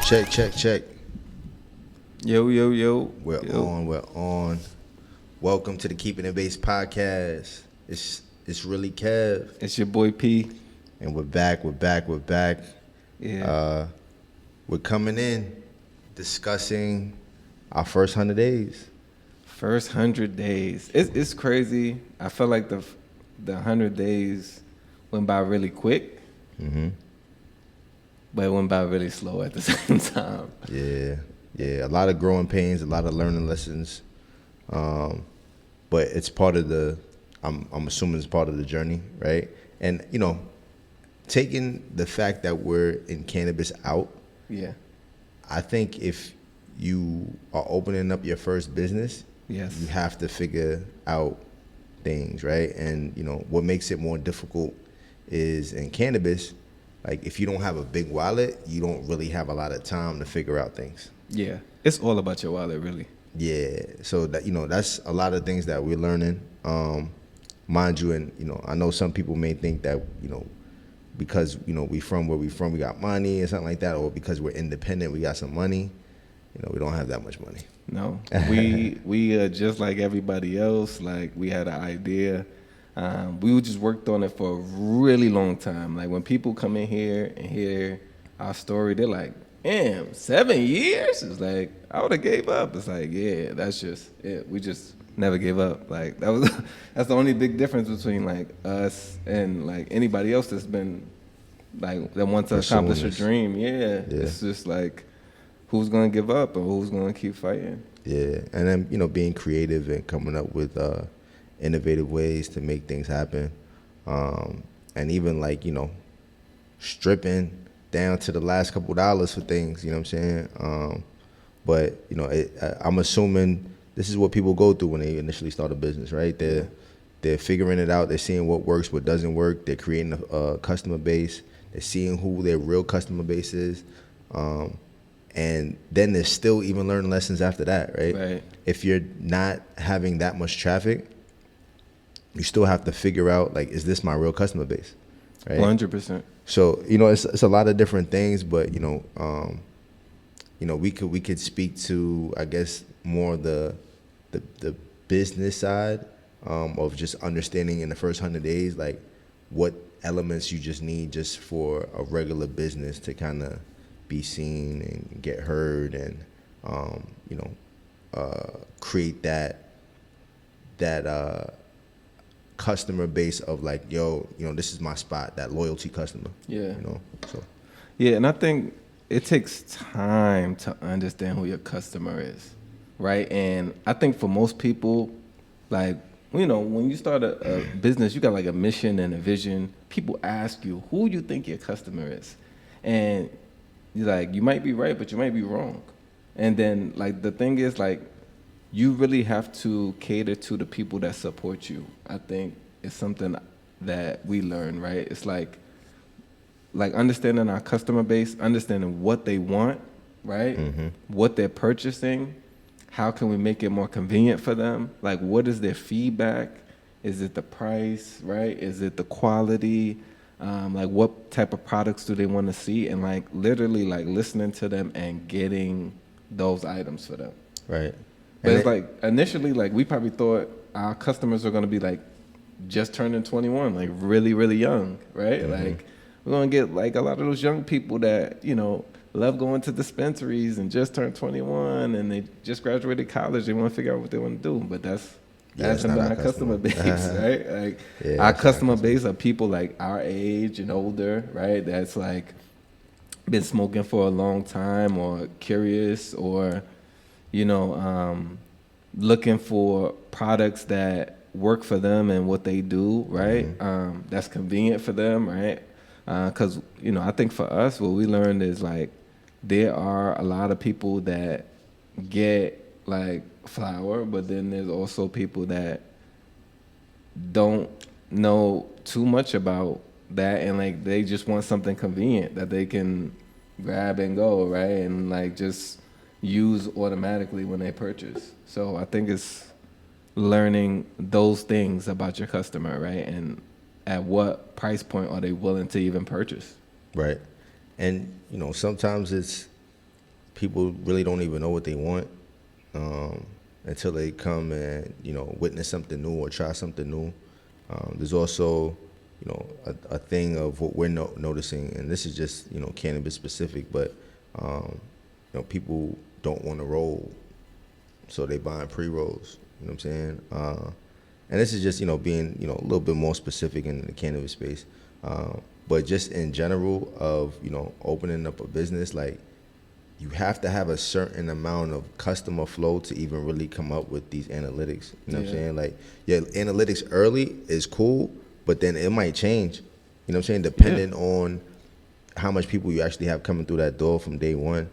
Check, check, check. Yo. We're on. Welcome to the Keeping It Base podcast. It's really Kev. It's your boy P. And we're back. Yeah. We're coming in discussing our first 100 days. First 100 days. It's crazy. I feel like the 100 days went by really quick. Mm-hmm. But it went by really slow at the same time. Yeah. A lot of growing pains, a lot of learning lessons. But it's part of I'm assuming it's part of the journey, right? And, taking the fact that we're in cannabis out, Yeah. I think if you are opening up your first business, Yes. you have to figure out things, right? And, what makes it more difficult is in cannabis, like if you don't have a big wallet, you don't really have a lot of time to figure out things. Yeah. It's all about your wallet, really. Yeah. So that, that's a lot of things that we're learning. Mind you, and, I know some people may think that, because, we from where we from, we got money or something like that, or because we're independent, we got some money. We don't have that much money. No. We just like everybody else. Like, we had an idea. We just worked on it for a really long time. Like, when people come in here and hear our story, they're like, damn, 7 years? It's like, I would have gave up. It's like, yeah, that's just it. We just never gave up. Like, that's the only big difference between, like, us and, like, anybody else that's been, like, that wants to accomplish a dream. Yeah. It's just, like, who's going to give up or who's going to keep fighting? Yeah. And then, being creative and coming up with innovative ways to make things happen. And even, like, stripping down to the last couple dollars for things, you know what I'm saying? But, I'm assuming this is what people go through when they initially start a business, right? They're figuring it out. They're seeing what works, what doesn't work. They're creating a customer base. They're seeing who their real customer base is. And then there's still even learning lessons after that, right? Right. If you're not having that much traffic, you still have to figure out, like, is this my real customer base, right? 100%. So, it's a lot of different things, but, we could speak to, I guess, more the business side of just understanding in the first 100 days, like, what elements you just need just for a regular business to kind of be seen and get heard and, create that customer base of, like, yo, this is my spot, that loyalty customer. Yeah. So. Yeah, and I think it takes time to understand who your customer is, right? And I think for most people, like, when you start a business, you got like a mission and a vision. People ask you, who you think your customer is? And you're like, you might be right, but you might be wrong. And then, like, the thing is, like, you really have to cater to the people that support you. I think it's something that we learn, right? It's like understanding our customer base, understanding what they want, right? Mm-hmm. What they're purchasing. How can we make it more convenient for them? Like, what is their feedback? Is it the price, right? Is it the quality? Like, what type of products do they want to see? And, like, literally, like, listening to them and getting those items for them. Right. But it's like, initially, like, we probably thought our customers are going to be, like, just turning 21, like, really, really young, right? Mm-hmm. Like, we're going to get, like, a lot of those young people that, love going to dispensaries and just turned 21 and they just graduated college. They want to figure out what they want to do. But that's not our customer base, right? Like, our customer base are people, like, our age and older, right? That's, like, been smoking for a long time or curious or, looking for products that work for them and what they do, right? Mm-hmm. That's convenient for them, right? Because, I think for us, what we learned is, like, there are a lot of people that get, like, flower, but then there's also people that don't know too much about that and, like, they just want something convenient that they can grab and go, right? And, like, just use automatically when they purchase. So I think it's learning those things about your customer, right? And at what price point are they willing to even purchase? Right. And, sometimes people really don't even know what they want until they come and witness something new or try something new. There's also a thing of what we're noticing, and this is just cannabis specific, but people don't want to roll, so they buying pre-rolls. You know what I'm saying? And this is just being a little bit more specific in the cannabis space, but just in general of opening up a business, like you have to have a certain amount of customer flow to even really come up with these analytics. You know what I'm saying? Like, yeah, analytics early is cool, but then it might change. You know what I'm saying? Depending on how much people you actually have coming through that door from day one.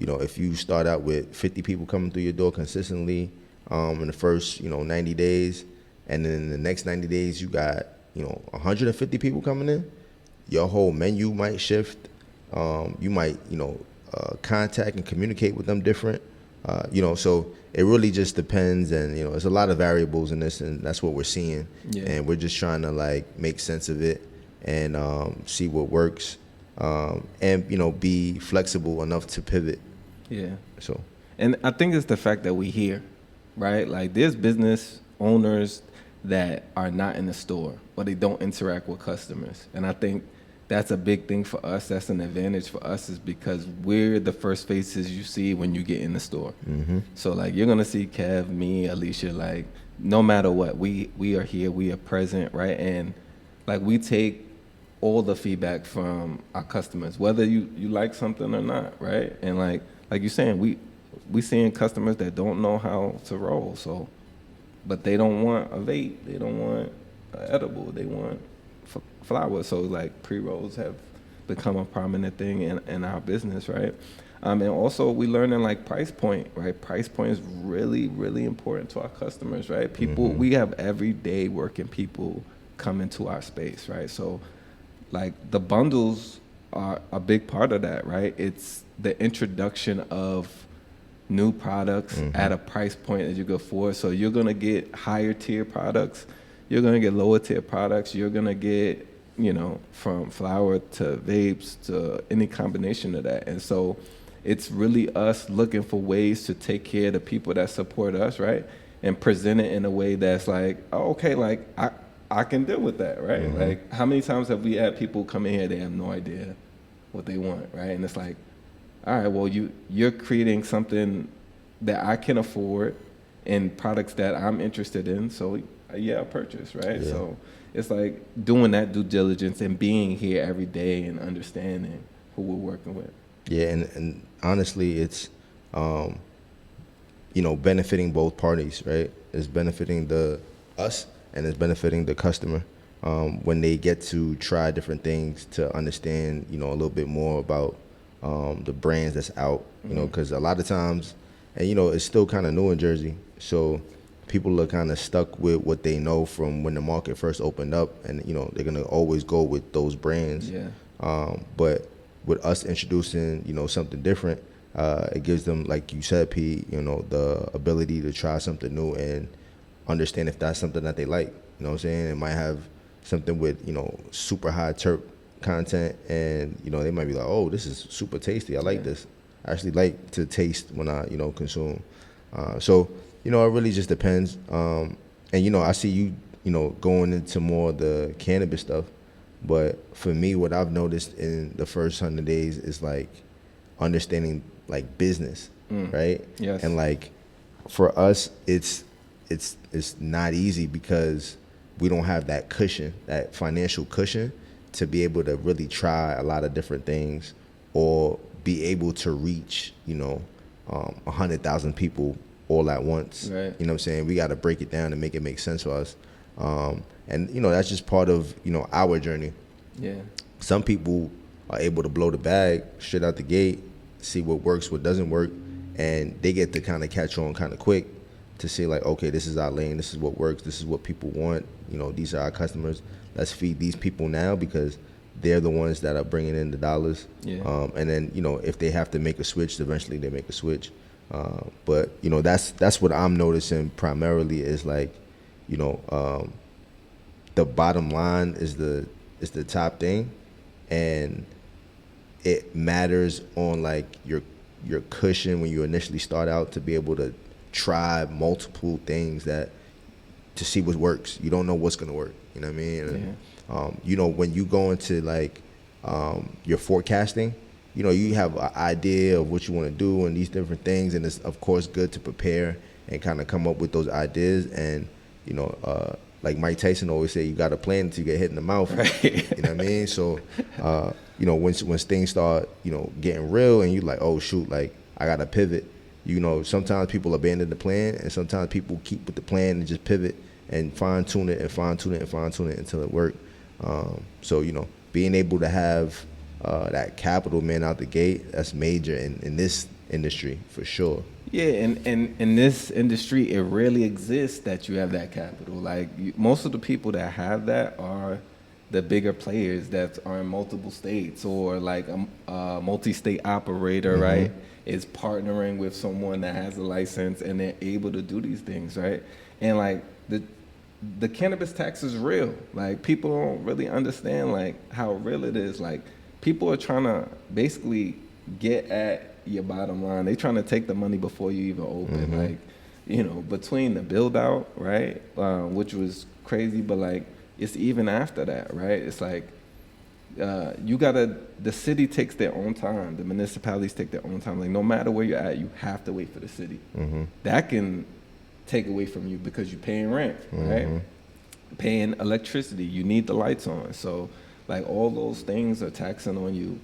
If you start out with 50 people coming through your door consistently in the first 90 days, and then in the next 90 days you got 150 people coming in, your whole menu might shift. You might contact and communicate with them different. So it really just depends, and there's a lot of variables in this, and that's what we're seeing. And we're just trying to like make sense of it and see what works, and be flexible enough to pivot. So, and I think it's the fact that we here, right? Like there's business owners that are not in the store or they don't interact with customers, and I think that's a big thing for us. That's an advantage for us, is because we're the first faces you see when you get in the store. So like you're gonna see Kev, me, Alicia, like no matter what, we are here, we are present, right? And like we take all the feedback from our customers, whether you like something or not, right? And like you're saying, we seeing customers that don't know how to roll, so but they don't want a vape, they don't want an edible, they want flower. So like pre-rolls have become a prominent thing in our business, right? And also we learning like price point, right? Price point is really, really important to our customers, right? People, we have everyday working people come into our space, right? So like the bundles are a big part of that, right? It's the introduction of new products at a price point that you go for. So you're gonna get higher tier products, you're gonna get lower tier products, you're gonna get from flower to vapes to any combination of that. And so it's really us looking for ways to take care of the people that support us, right? And present it in a way that's like, oh, okay, like I can deal with that, right? Like how many times have we had people come in here, they have no idea what they want, right? And it's like, all right, well you're creating something that I can afford and products that I'm interested in, so I'll purchase, right? So it's like doing that due diligence and being here every day and understanding who we're working with. Yeah, and honestly, it's benefiting both parties, right? It's benefiting us and it's benefiting the customer when they get to try different things, to understand a little bit more about the brands that's out, because a lot of times, and it's still kind of new in Jersey, so people are kind of stuck with what they know from when the market first opened up, and they're gonna always go with those brands. But with us introducing something different, it gives them, like you said, P, the ability to try something new and understand if that's something that they like. You know what I'm saying? It might have something with super high terp content, and they might be like, oh, this is super tasty, I like this. I actually like to taste when I consume. So it really just depends. And I see you going into more of the cannabis stuff, but for me, what I've noticed in the first 100 days is like understanding like business, right? And like for us, it's not easy because we don't have that cushion, that financial cushion, to be able to really try a lot of different things or be able to reach 100,000 people all at once. Right. You know what I'm saying? We got to break it down and make it make sense for us. And that's just part of our journey. Some people are able to blow the bag straight out the gate, see what works, what doesn't work, and they get to kind of catch on kind of quick to say like, okay, this is our lane, this is what works, this is what people want, these are our customers, let's feed these people now because they're the ones that are bringing in the dollars. And then if they have to make a switch, eventually they make a switch. But that's what I'm noticing primarily is like the bottom line is the top thing, and it matters on like your your cushion when you initially start out to be able to try multiple things to see what works. You don't know what's gonna work. You know what I mean? And, you know, when you go into like your forecasting, you know, you have an idea of what you want to do and these different things, and it's of course good to prepare and kind of come up with those ideas. And you know, like Mike Tyson always say, you got a plan until you get hit in the mouth. Right. You know what I mean? So, you know, when things start, you know, getting real, and you like, oh shoot, like I got to pivot. You know, sometimes people abandon the plan, and sometimes people keep with the plan and just pivot and fine tune it until it works. So, you know, being able to have that capital, man, out the gate, that's major in this industry for sure. Yeah, and in this industry, it rarely exists that you have that capital. Like most of the people that have that are the bigger players that are in multiple states, or like a multi-state operator, right, is partnering with someone that has a license and they're able to do these things, right? And like the cannabis tax is real. Like people don't really understand like how real it is. Like people are trying to basically get at your bottom line. They're trying to take the money before you even open. Like, you know, between the build out, right, which was crazy, but like it's even after that, right? It's like the city takes their own time. The municipalities take their own time. Like no matter where you're at, you have to wait for the city. That can take away from you because you're paying rent, right? Paying electricity. You need the lights on. So like all those things are taxing on you.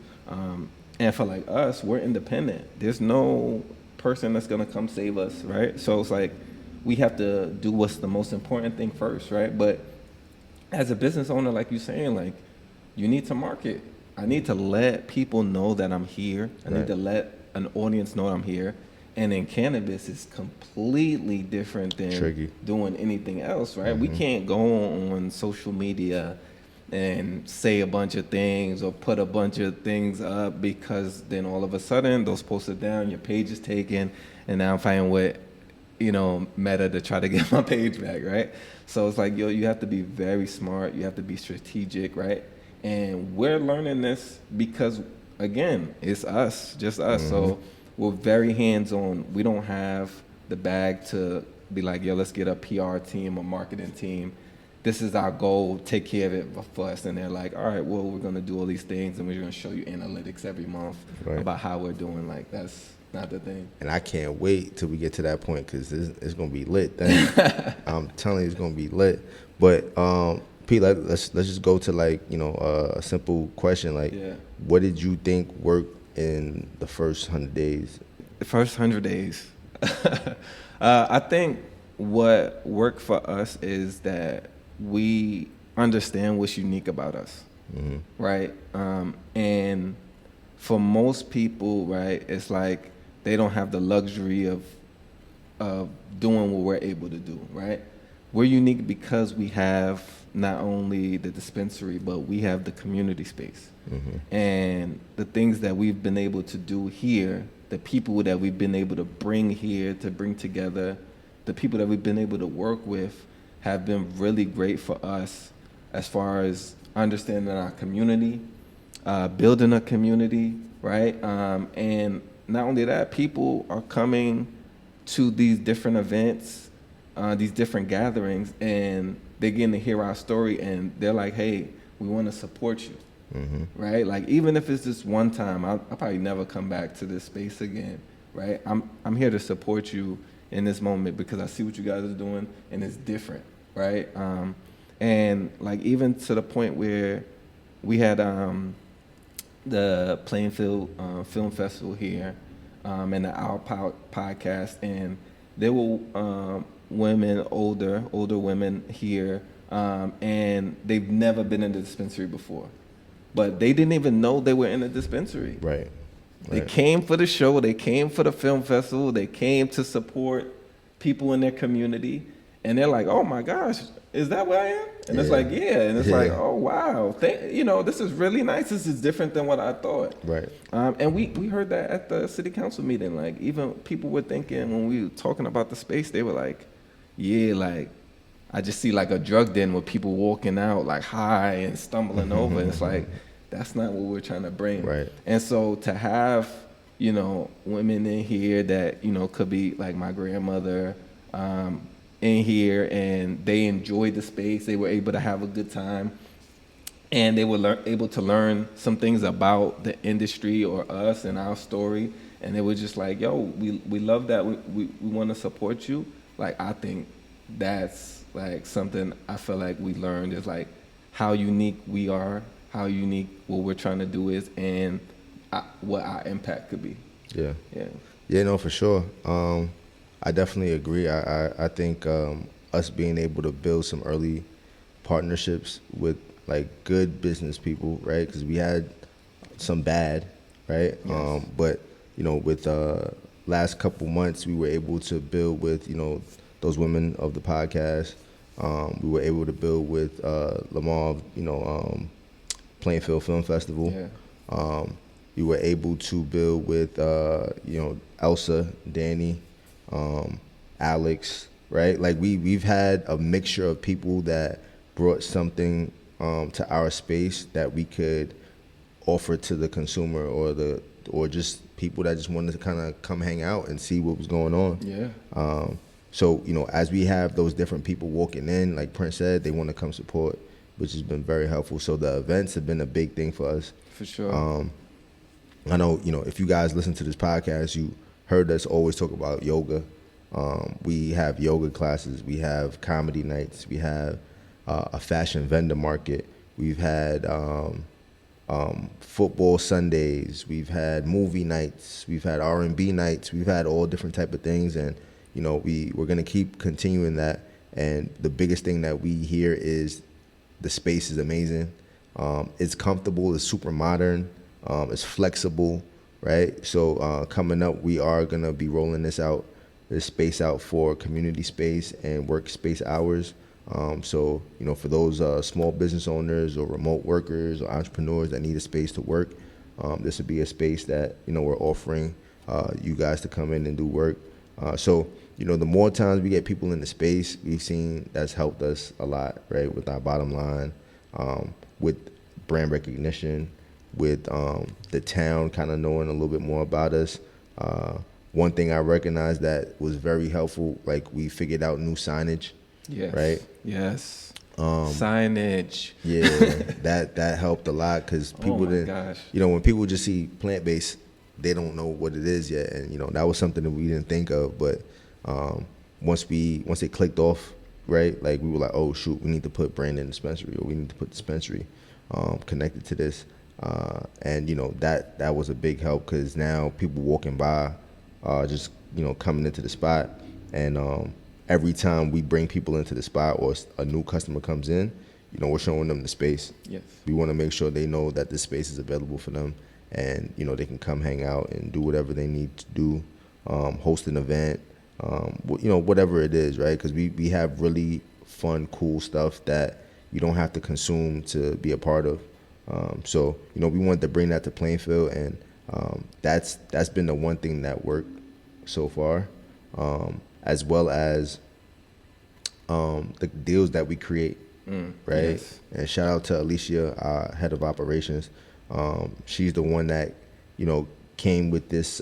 And for like us, we're independent. There's no person that's gonna come save us, right? So it's like we have to do what's the most important thing first, right? But as a business owner, like you're saying, like you need to market. I need to let people know that I'm here. I need to let an audience know I'm here. And in cannabis, it's completely different than doing anything else, right? We can't go on social media and say a bunch of things or put a bunch of things up, because then all of a sudden those posts are down, your page is taken, and now I'm fighting with, you know, Meta to try to get my page back, right? So it's like, yo, you have to be very smart, you have to be strategic, right? And we're learning this because, again, it's us, just us. So we're very hands-on. We don't have the bag to be like, yo, let's get a PR team, a marketing team. This is our goal, take care of it for us. And they're like, all right, well, we're going to do all these things, and we're going to show you analytics every month about how we're doing. Like, that's not the thing. And I can't wait till we get to that point, because it's going to be lit. Then. I'm telling you, it's going to be lit. But, Pete, let's just go to, like, you know, a simple question. Like, what did you think worked in the first 100 days? The first 100 days. I think what worked for us is that we understand what's unique about us, right? And for most people, right, it's like they don't have the luxury of doing what we're able to do, right? We're unique because we have not only the dispensary, but we have the community space. And the things that we've been able to do here, the people that we've been able to bring here, to bring together, the people that we've been able to work with have been really great for us as far as understanding our community, building a community, right? And not only that, people are coming to these different events, these different gatherings, and they're getting to hear our story, and they're like, hey, we want to support you, right? Like, even if it's just one time, I'll probably never come back to this space again, right? I'm here to support you in this moment because I see what you guys are doing, and it's different, right? And like, even to the point where we had the Plainfield Film Festival here, and the Our podcast, and there were women, older women here, and they've never been in the dispensary before, but they didn't even know they were in a dispensary. Right. They came for the show, they came for the film festival, they came to support people in their community, and they're like, oh my gosh, is that where I am? And it's like, yeah. And it's like, oh wow, you know, this is really nice. This is different than what I thought. Right. And we heard that at the city council meeting. Like, even people were thinking, when we were talking about the space, they were like, yeah, like, I just see like a drug den with people walking out like high and stumbling over. And it's like, that's not what we're trying to bring. Right. And so to have women in here that, could be like my grandmother, in here, and they enjoyed the space. They were able to have a good time, and they were able to learn some things about the industry or us and our story. And they were just like, yo, we love that. We want to support you. Like, I think that's like something I feel like we learned is like how unique we are, how unique what we're trying to do is, and what our impact could be. Yeah. Yeah. Yeah, no, for sure. I definitely agree. I think us being able to build some early partnerships with like good business people, right? Because we had some bad, right? Yes. But with last couple months, we were able to build with those women of the podcast. We were able to build with Lamar, Plainfield Film Festival. Yeah. We were able to build with Elsa, Danny, Alex, right? Like we've had a mixture of people that brought something to our space that we could offer to the consumer or just people that just wanted to kind of come hang out and see what was going on. Yeah. So as we have those different people walking in, like Prince said, they want to come support, which has been very helpful. So the events have been a big thing for us. For sure. I know, if you guys listen to this podcast, you heard us always talk about yoga. We have yoga classes. We have comedy nights. We have a fashion vendor market. We've had football Sundays. We've had movie nights. We've had R&B nights. We've had all different type of things, and we're gonna keep continuing that. And the biggest thing that we hear is the space is amazing. It's comfortable. It's super modern. It's flexible, right? So coming up, we are gonna be rolling this space out for community space and workspace hours. So for those small business owners or remote workers or entrepreneurs that need a space to work, this would be a space that we're offering you guys to come in and do work. So the more times we get people in the space, we've seen that's helped us a lot, right? With our bottom line, with brand recognition, with the town kind of knowing a little bit more about us. One thing I recognized that was very helpful, like we figured out new signage. Yes. Right? Yes. Signage. Yeah, that helped a lot because people Gosh. when people just see plant-based, they don't know what it is yet, and that was something that we didn't think of. But once it clicked off, right? Like we were like, oh shoot, we need to put brand in dispensary, or we need to put dispensary connected to this, and that was a big help because now people walking by, just coming into the spot, and every time we bring people into the spot or a new customer comes in, we're showing them the space. Yes. We want to make sure they know that this space is available for them, and they can come hang out and do whatever they need to do, host an event, whatever it is, right? Because we have really fun, cool stuff that you don't have to consume to be a part of. So we wanted to bring that to Plainfield, and that's been the one thing that worked so far, as well as the deals that we create, right? Yes. And shout out to Alicia, our head of operations. She's the one that came with this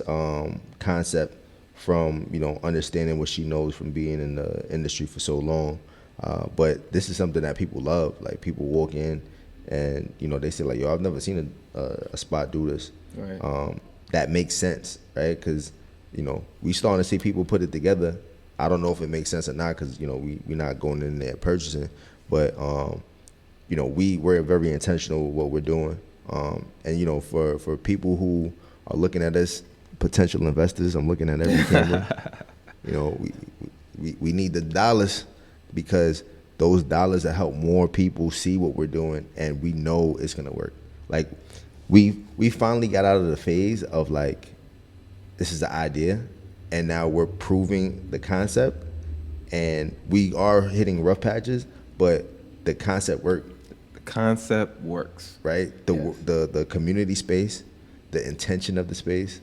concept from understanding what she knows from being in the industry for so long. But this is something that people love. Like people walk in and they say like, yo, I've never seen a spot do this. Right. That makes sense, right? Because we starting to see people put it together. I don't know if it makes sense or not because we're not going in there purchasing, but we're very intentional with what we're doing. And for people who are looking at us, potential investors, I'm looking at every camera. We need the dollars because those dollars that help more people see what we're doing, and we know it's gonna work. Like we finally got out of the phase of like, this is the idea, and now we're proving the concept, and we are hitting rough patches, but the concept worked. The concept works. Right? Yes. The community space, the intention of the space,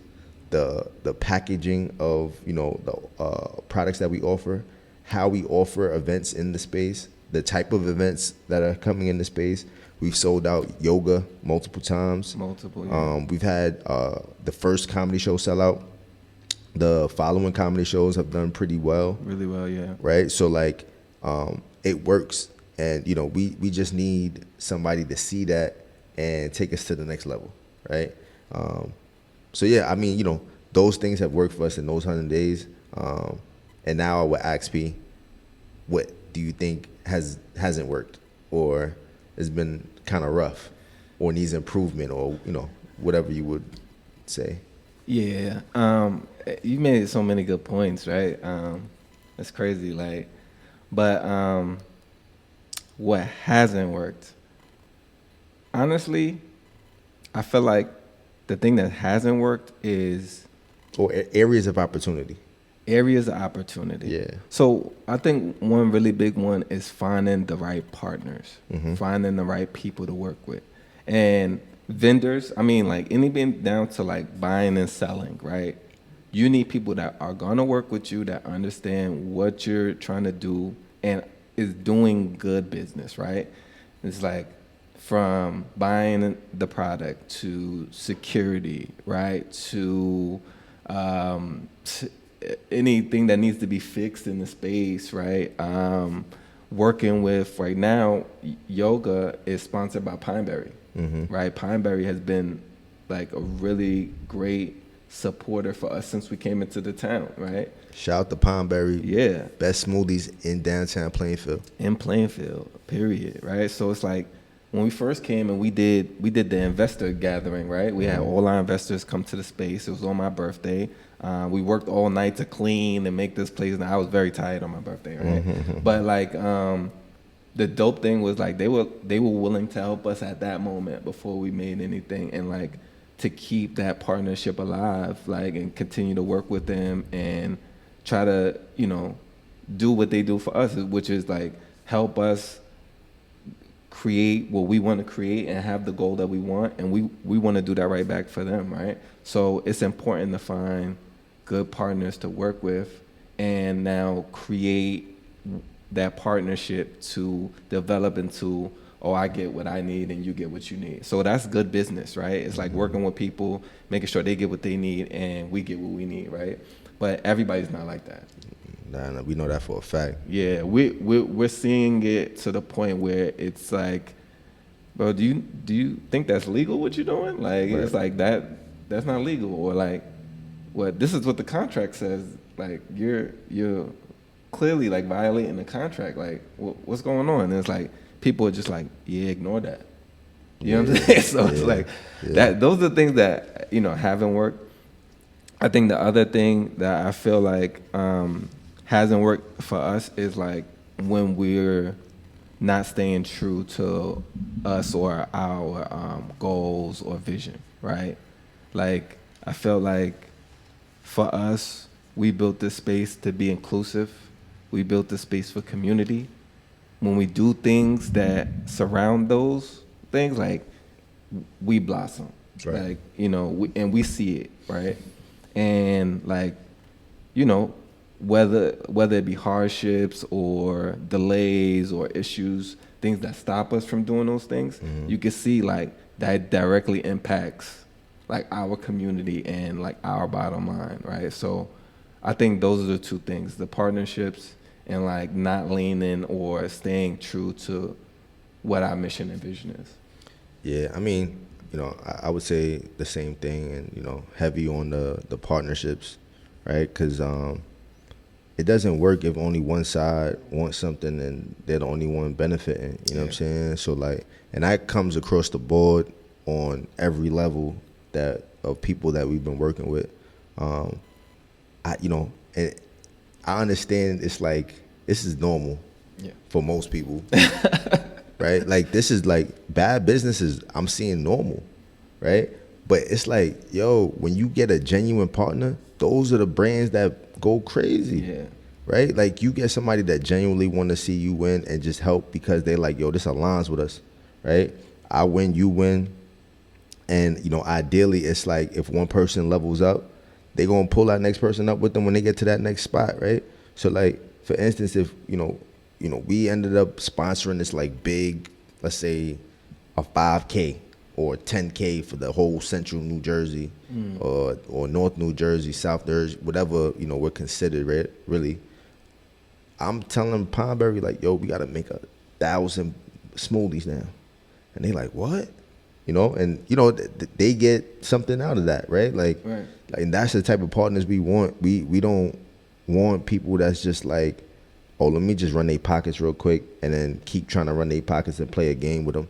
the packaging of the products that we offer, how we offer events in the space, the type of events that are coming into space. We've sold out yoga multiple times. Multiple, yeah. We've had the first comedy show sell out. The following comedy shows have done pretty well. Really well, yeah. Right? So like it works, and you know, we just need somebody to see that and take us to the next level, right? So yeah, I mean, you know, those things have worked for us in those 100 days. And now I would ask P, what do you think hasn't worked, or has been kind of rough, or needs improvement, or you know, whatever you would say? Yeah, you made so many good points, right? It's crazy, like, but what hasn't worked? Honestly, I feel like the thing that hasn't worked is Or areas of opportunity. areas of opportunity. Yeah. So I think one really big one is finding the right partners, finding the right people to work with, and vendors. I mean, like anything down to like buying and selling, right? You need people that are gonna work with you, that understand what you're trying to do and is doing good business, right? It's like from buying the product to security, right? To anything that needs to be fixed in the space, right? Working with right now, yoga is sponsored by Pineberry, right? Pineberry has been like a really great supporter for us since we came into the town, right? Shout out to Pineberry. Yeah. Best smoothies in downtown Plainfield. In Plainfield, period, right? So it's like when we first came and we did the investor gathering, right? We had all our investors come to the space. It was on my birthday. We worked all night to clean and make this place. And I was very tired on my birthday, right? But like the dope thing was like they were willing to help us at that moment before we made anything, and like to keep that partnership alive, like, and continue to work with them and try to, you know, do what they do for us, which is like help us create what we want to create and have the goal that we want, and we want to do that right back for them, right? So it's important to find good partners to work with and now create that partnership to develop into, oh, I get what I need and you get what you need. So that's good business, right? It's like working with people, making sure they get what they need and we get what we need, right? But everybody's not like that. Nah, we know that for a fact. Yeah, we're seeing it to the point where it's like, bro, do you think that's legal what you're doing? Like, Right. It's like that's not legal, or like, what, this is what the contract says. Like, you're clearly like violating the contract. Like, what's going on? And it's like people are just like, yeah, ignore that. You know what I'm saying? So it's like that. Those are the things that, you know, haven't worked. I think the other thing that I feel like hasn't worked for us is like when we're not staying true to us or our goals or vision, right? Like, I felt like for us, we built this space to be inclusive. We built this space for community. When we do things that surround those things, like, we blossom. Right. Like, you know, we see it, right? And like, you know, whether it be hardships or delays or issues, things that stop us from doing those things, you can see like that directly impacts like our community and like our bottom line, right? So I think those are the two things: the partnerships and like not leaning or staying true to what our mission and vision is. Yeah, I mean, you know, I would say the same thing, and you know, heavy on the partnerships, right? Because it doesn't work if only one side wants something and they're the only one benefiting. You know what I'm saying? So like, and that comes across the board on every level that of people that we've been working with. You know, and I understand it's like this is normal for most people. Right? Like, this is like bad businesses I'm seeing normal, right? But it's like, yo, when you get a genuine partner, those are the brands that go crazy. Yeah. Right? Like, you get somebody that genuinely want to see you win and just help because they're like, yo, this aligns with us, right? I win, you win. And, you know, ideally, it's like if one person levels up, they're going to pull that next person up with them when they get to that next spot, right? So, like, for instance, if, you know, we ended up sponsoring this like big, let's say, a 5K or 10K for the whole central New Jersey, or North New Jersey, South Jersey, whatever we're considered, right? Really, I'm telling Pondberry like, yo, we gotta make 1,000 smoothies now, and they like, what? And they get something out of that, right? Like, Right. and that's the type of partners we want. We don't want people that's just like, oh, let me just run their pockets real quick and then keep trying to run their pockets and play a game with them.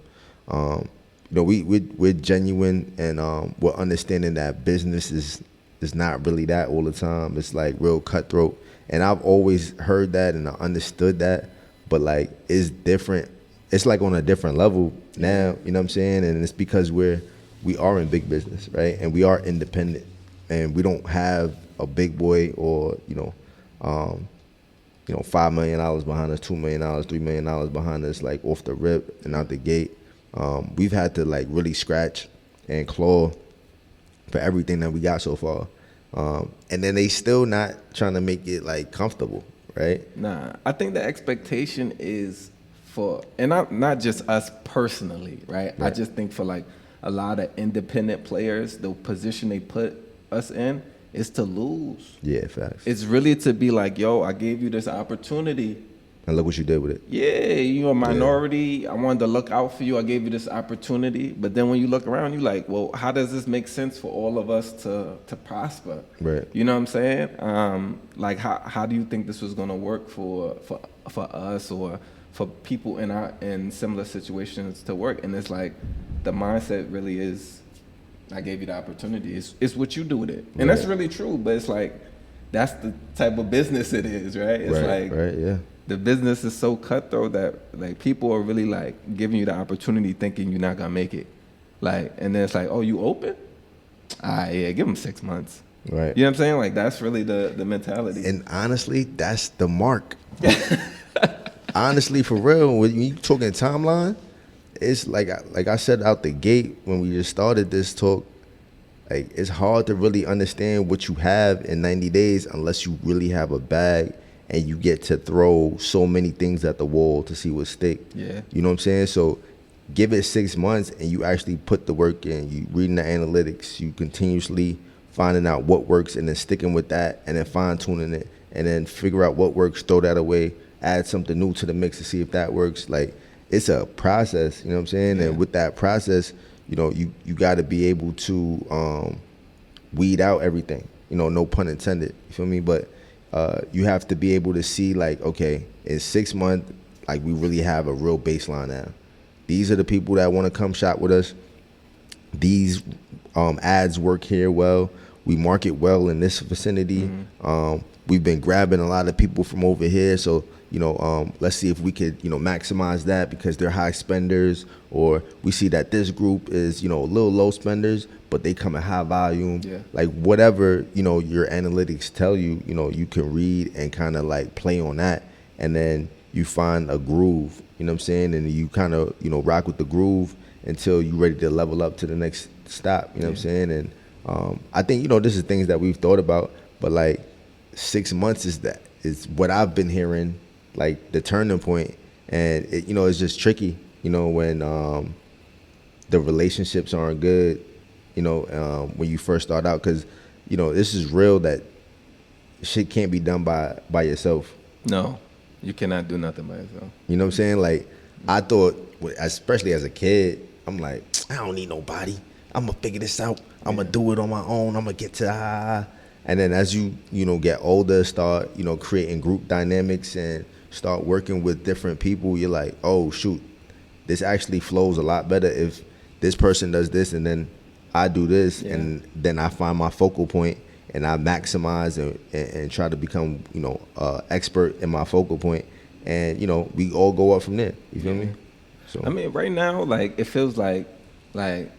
We're genuine, and we're understanding that business is not really that all the time. It's like real cutthroat, and I've always heard that and I understood that, but like it's different. It's like on a different level now. You know what I'm saying? And it's because we are in big business, right? And we are independent, and we don't have a big boy or $5 million behind us, $2 million, $3 million behind us, like off the rip and out the gate. We've had to like really scratch and claw for everything that we got so far. And then they still not trying to make it like comfortable, right? Nah, I think the expectation is and not just us personally, right? I just think for like a lot of independent players, the position they put us in is to lose. Yeah, facts. It's really to be like, yo, I gave you this opportunity. And look what you did with it. Yeah, you're a minority. I wanted to look out for you. I gave you this opportunity. But then when you look around, you're like, well, how does this make sense for all of us to prosper? Right. You know what I'm saying? Like, how do you think this was going to work for us or for people in similar situations to work? And it's like the mindset really is, I gave you the opportunity. It's what you do with it. And that's really true. But it's like, that's the type of business it is, right? It's right, yeah. The business is so cutthroat that like people are really like giving you the opportunity thinking you're not gonna make it. Like, and then it's like, oh, you open? Yeah, give them 6 months. Right. You know what I'm saying? Like, that's really the mentality. And honestly, that's the mark. Honestly, for real, when you talking timeline, it's like I said out the gate when we just started this talk, like it's hard to really understand what you have in 90 days unless you really have a bag and you get to throw so many things at the wall to see what stick. Yeah. You know what I'm saying? So give it 6 months and you actually put the work in. You reading the analytics, you continuously finding out what works and then sticking with that and then fine tuning it and then figure out what works, throw that away, add something new to the mix to see if that works. Like, it's a process, you know what I'm saying? Yeah. And with that process, you got to be able to weed out everything, no pun intended, you feel me? But you have to be able to see like, okay, in 6 months, like we really have a real baseline now. These are the people that want to come shop with us. These ads work here well. We market well in this vicinity. Mm-hmm. We've been grabbing a lot of people from over here. So, let's see if we could, maximize that because they're high spenders, or we see that this group is, a little low spenders, but they come in high volume. Yeah. Like whatever, your analytics tell you, you can read and kind of like play on that. And then you find a groove, you know what I'm saying? And you kind of, rock with the groove until you're ready to level up to the next stop, you know what I'm saying? And I think, this is things that we've thought about, but like 6 months is what I've been hearing, like the turning point. And it, it's just tricky, when the relationships aren't good, when you first start out, because this is real, that shit can't be done by yourself. No, you cannot do nothing by yourself. You know what I'm saying? Like, I thought, especially as a kid, I'm like, I don't need nobody. I'm gonna figure this out. I'm gonna do it on my own. I'm gonna get to high. And then as you get older, start creating group dynamics and start working with different people, you're like, oh shoot, this actually flows a lot better if this person does this and then I do this, and then I find my focal point and I maximize and try to become expert in my focal point, and we all go up from there. You feel me? So I mean, right now, like it feels like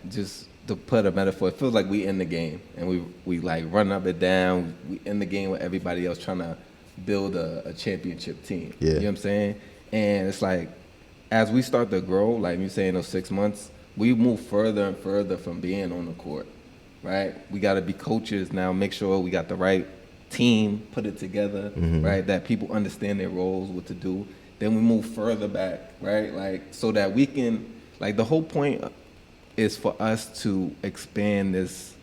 just to put a metaphor, it feels like we in the game and we like run up and down. We in the game with everybody else trying to build a championship team. Yeah. You know what I'm saying? And it's like, as we start to grow, like you saying, those 6 months, we move further and further from being on the court, right? We got to be coaches now, make sure we got the right team, put it together, right? That people understand their roles, what to do. then we move further back, right? Like, so that we can, like, the whole point is for us to expand this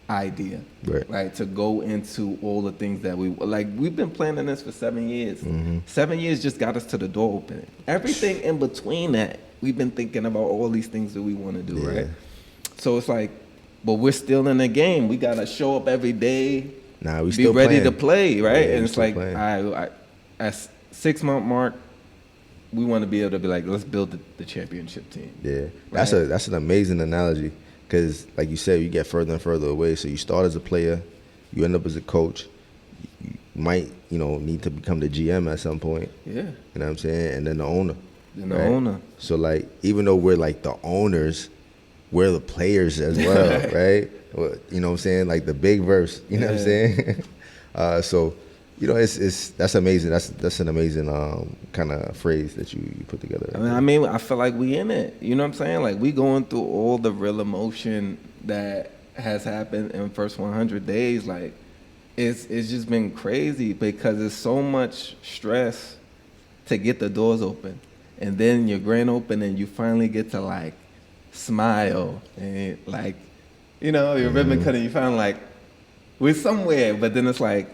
idea, Right. to go into all the things that we've been planning this for 7 years. 7 years just got us to the door opening. Everything in between that, we've been thinking about all these things that we want to do, Yeah. right? So it's like, but we're still in the game. We gotta show up every day, Nah, we be still ready to playing. play, right? Yeah, And we it's still like, playing. at 6 month mark, we want to be able to be like, let's build the championship team. Yeah, Right. that's an amazing analogy because, like you said, you get further and further away. So you start as a player, you end up as a coach. You might, need to become the GM at some point. Yeah. You know what I'm saying? And then the owner. And the owner. So like, even though we're like the owners, we're the players as well, right? Well, you know what I'm saying? Like the big verse. You know what I'm saying? So. That's amazing. That's an amazing kind of phrase that you put together. I mean, I feel like we in it. You know what I'm saying? Like we going through all the real emotion that has happened in the first 100 days. Like it's just been crazy because there's so much stress to get the doors open, and then your grand open, and you finally get to like smile and like, your ribbon cutting. You finally like we're somewhere, but then it's like.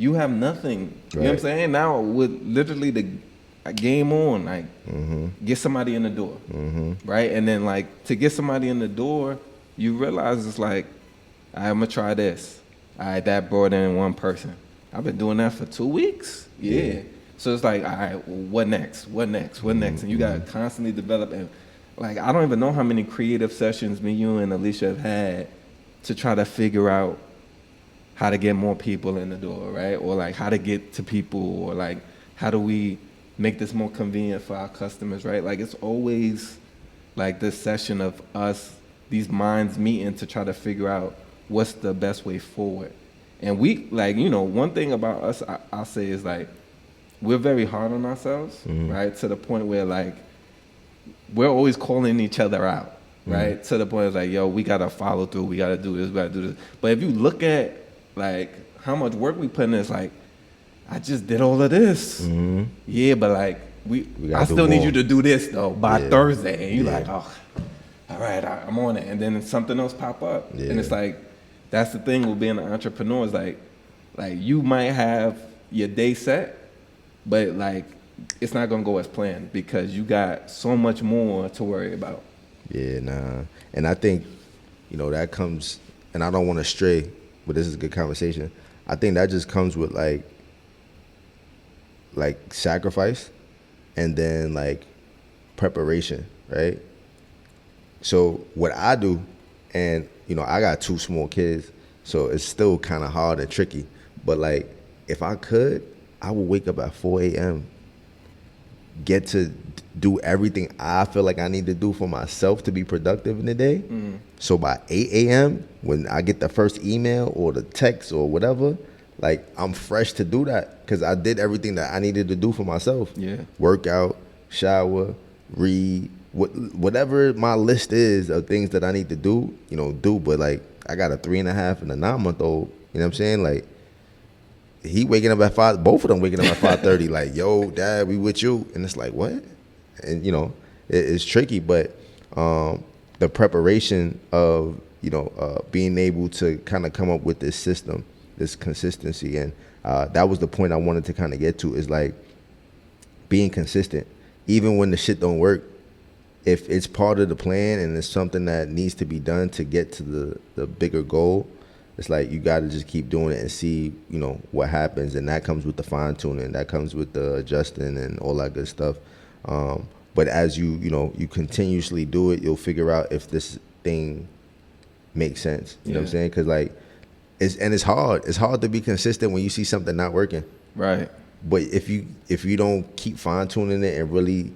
You have nothing. You know what I'm saying? Now with literally the game on, like get somebody in the door, right? And then like to get somebody in the door, you realize it's like, I'm gonna try this. All right, that brought in one person. I've been doing that for 2 weeks. Yeah. So it's like, all right, well, what next? What next? What next? And you gotta constantly develop. And like, I don't even know how many creative sessions me, you, and Alicia have had to try to figure out how to get more people in the door, right? Or like how to get to people, or like how do we make this more convenient for our customers, right? Like it's always like this session of us, these minds meeting to try to figure out what's the best way forward. And we like, one thing about us, I'll say is like, we're very hard on ourselves, right? To the point where like, we're always calling each other out, right? To the point of like, yo, we gotta follow through, we gotta do this, we gotta do this. But if you look at like how much work we put in, it's like, I just did all of this. Yeah, but like I still need you to do this though by Thursday. And you're like, oh, all right, I'm on it. And then something else pop up. And it's like, that's the thing with being an entrepreneur is like you might have your day set, but like it's not gonna go as planned because you got so much more to worry about. Yeah, nah. And I think, that comes, and I don't want to stray, but this is a good conversation. I think that just comes with like sacrifice and then like preparation, right? So what I do, and I got 2 small kids, so it's still kind of hard and tricky. But like, if I could, I would wake up at 4 a.m., get to do everything I feel like I need to do for myself to be productive in the day. So by 8 a.m., when I get the first email or the text or whatever, like I'm fresh to do that because I did everything that I needed to do for myself. Yeah. Work out, shower, read, whatever my list is of things that I need to do, do. But like, I got a 3.5 and a 9-month-old, you know what I'm saying? Like, he waking up at 5, both of them waking up at 5:30, like, yo, Dad, we with you. And it's like, what? And, it's tricky, but the preparation of, being able to kind of come up with this system, this consistency. And that was the point I wanted to kind of get to is like being consistent. Even when the shit don't work, if it's part of the plan and it's something that needs to be done to get to the bigger goal, it's like you got to just keep doing it and see, what happens. And that comes with the fine tuning, that comes with the adjusting and all that good stuff. But as you continuously do it, you'll figure out if this thing makes sense. You know what I'm saying? Because like, it's hard. It's hard to be consistent when you see something not working. Right. But if you don't keep fine tuning it and really,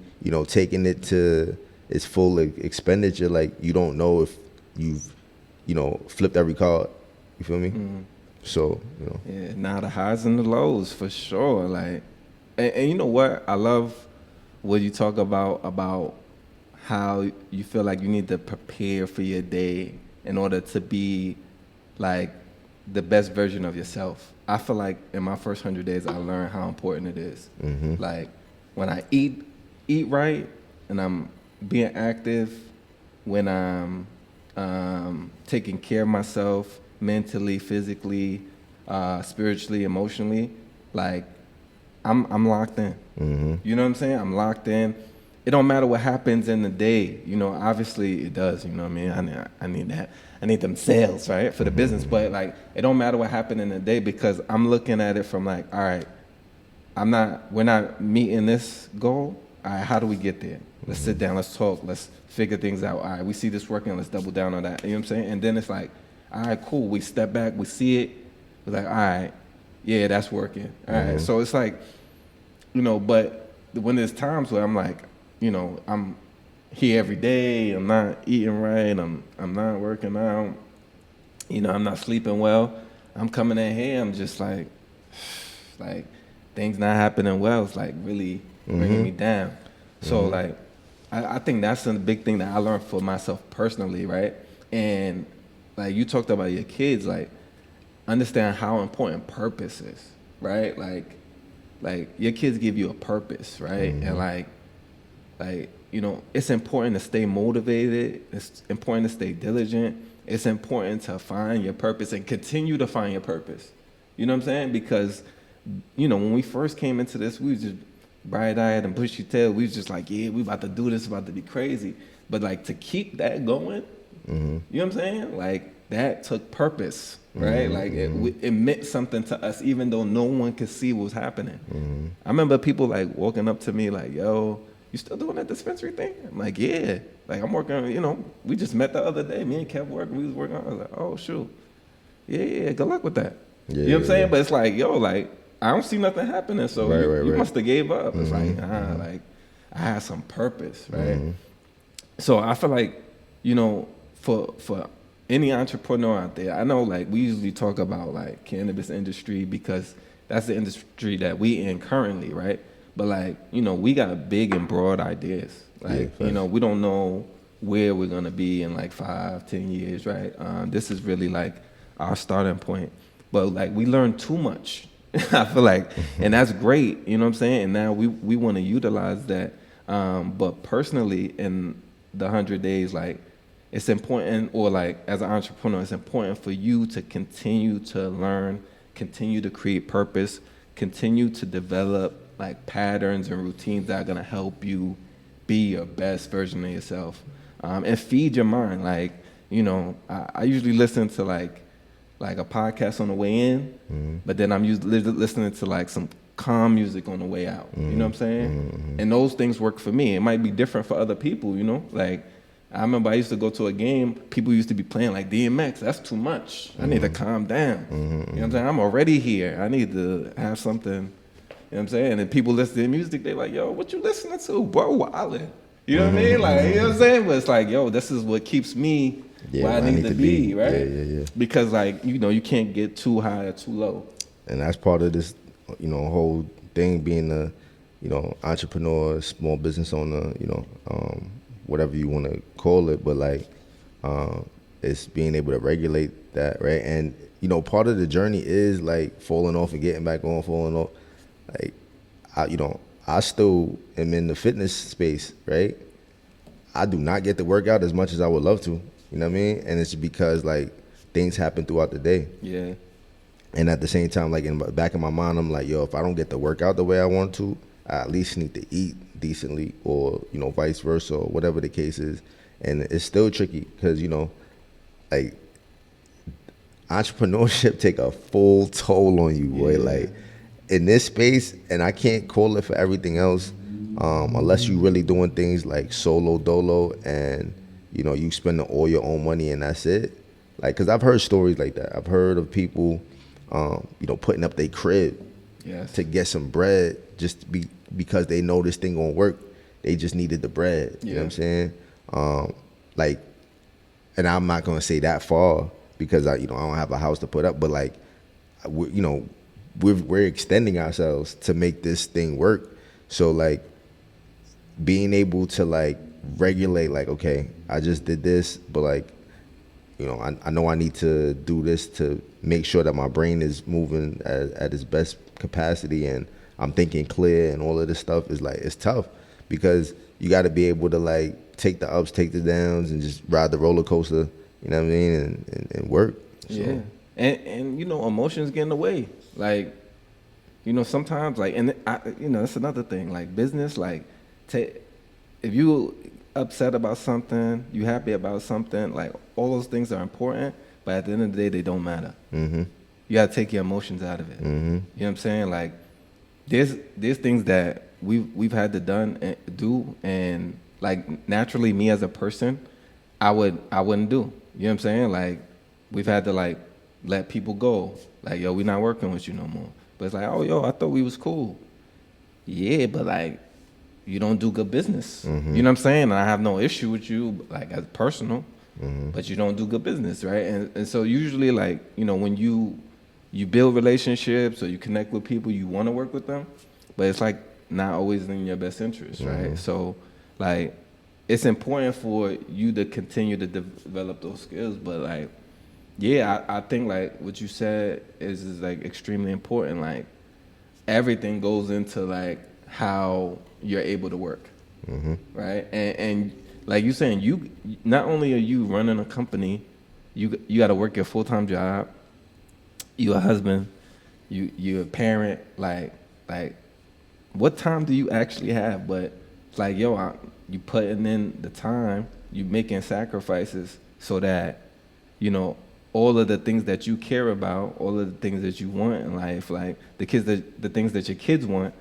taking it to its full expenditure, like you don't know if you've, flipped every card. You feel me? So, Yeah, now the highs and the lows for sure. Like, and you know what? I love what you talk about how you feel like you need to prepare for your day in order to be like the best version of yourself. I feel like in my first 100 days, I learned how important it is. Like, when I eat right, and I'm being active, when I'm taking care of myself mentally, physically, spiritually, emotionally, like I'm locked in. You know what I'm saying? I'm locked in. It don't matter what happens in the day. You know, obviously it does. You know what I mean? I need that. I need them sales, right, for the business. But like, it don't matter what happened in the day because I'm looking at it from like, all right, we're not meeting this goal. All right, how do we get there? Let's sit down, let's talk, let's figure things out. All right, we see this working, let's double down on that. You know what I'm saying? And then it's like, all right, cool. We step back, we see it. We're like, all right, yeah, that's working. All right. So it's like, you know, but when there's times where I'm like, you know, I'm here every day, I'm not eating right, I'm not working out, you know, I'm not sleeping well. I'm coming in here, I'm just like things not happening well. It's like really bringing me down. So like, I think that's a big thing that I learned for myself personally, right? And like you talked about your kids, like understand how important purpose is, right? Like your kids give you a purpose, right? And like you know, it's important to stay motivated. It's important to stay diligent. It's important to find your purpose and continue to find your purpose. You know what I'm saying? Because, you know, when we first came into this, we was just bright-eyed and bushy-tailed. We was just like, yeah, we about to do this, about to be crazy. But like to keep that going, you know what I'm saying? Like that took purpose, right? Like it meant something to us, even though no one could see what was happening. I remember people like walking up to me like, yo, you still doing that dispensary thing? I'm like, yeah. Like I'm working, you know, we just met the other day. Me and Kev working, we was working on it. I was like, oh shoot. Yeah, good luck with that. Yeah, you know what I'm saying? But it's like, yo, like, I don't see nothing happening. So you must have gave up. It's like, like I had some purpose, right? So I feel like, you know, for any entrepreneur out there, I know like we usually talk about like cannabis industry because that's the industry that we in currently, right? But like, you know, we got big and broad ideas. Like, you know, we don't know where we're gonna be in like 5-10 years, right? This is really like our starting point. But like we learned too much. I feel like, and that's great, you know what I'm saying? And now we want to utilize that. But personally, in the 100 days, like it's important, or like as an entrepreneur, it's important for you to continue to learn, continue to create purpose, continue to develop like patterns and routines that are gonna help you be your best version of yourself, and feed your mind. Like, you know, I usually listen to like a podcast on the way in, but then I'm usually listening to like some calm music on the way out. You know what I'm saying? And those things work for me. It might be different for other people, you know? Like, I remember I used to go to a game, people used to be playing like DMX. That's too much. I need to calm down. You know what I'm saying? I'm already here. I need to have something, you know what I'm saying? And people listen to music, they like, yo, what you listening to? Bro, wildin'. You know what I mean? Like, you know what I'm saying? But it's like, yo, this is what keeps me where I need to be, right? Yeah. Because like, you know, you can't get too high or too low. And that's part of this, you know, whole thing being a, you know, entrepreneur, small business owner, you know, whatever you want to call it, but like, it's being able to regulate that, right? And, you know, part of the journey is like falling off and getting back on, falling off. Like, I still am in the fitness space, right? I do not get to work out as much as I would love to, you know what I mean? And it's because like things happen throughout the day. Yeah. And at the same time, like in the back of my mind, I'm like, yo, if I don't get to work out the way I want to, I at least need to eat decently, or, you know, vice versa, or whatever the case is. And it's still tricky because, you know, like entrepreneurship take a full toll on you, boy. Like in this space, and I can't call it for everything else, unless you really doing things like solo dolo and, you know, you spending all your own money and that's it. Like, cause I've heard stories like that. I've heard of people, you know, putting up their crib to get some bread just because they know this thing gonna work. They just needed the bread. You know what I'm saying? Like, and I'm not gonna say that far because I don't have a house to put up, but like, we're extending ourselves to make this thing work. So like, being able to like regulate, like, okay, I just did this, but like, you know I need to do this to make sure that my brain is moving at its best capacity, and I'm thinking clear and all of this stuff is like, it's tough because you got to be able to like take the ups, take the downs, and just ride the roller coaster. You know what I mean? And work. So. Yeah, and you know, emotions get in the way. Like, you know, sometimes like, and you know, that's another thing. Like business, like, if you upset about something, you happy about something, like all those things are important. But at the end of the day, they don't matter. Mm-hmm. You gotta take your emotions out of it. Mm-hmm. You know what I'm saying? Like, there's things that we've had to do, and like naturally, me as a person, I wouldn't do. You know what I'm saying? Like, we've had to like let people go. Like, yo, we not working with you no more. But it's like, oh, yo, I thought we was cool. Yeah, but like, you don't do good business. Mm-hmm. You know what I'm saying? And I have no issue with you, like as personal, Mm-hmm. but you don't do good business, right? And so usually, like, you know, when you build relationships or you connect with people, you want to work with them, but it's like not always in your best interest, right? Mm-hmm. So like, it's important for you to continue to develop those skills, but like, yeah, I think like what you said is like extremely important. Like, everything goes into like how you're able to work, Mm-hmm. right? And like you saying, you not only are you running a company, you got to work your full-time job. You a husband, you a parent. Like what time do you actually have? But it's like, yo, you putting in the time, you making sacrifices so that, you know, all of the things that you care about, all of the things that you want in life, like the things that your kids want,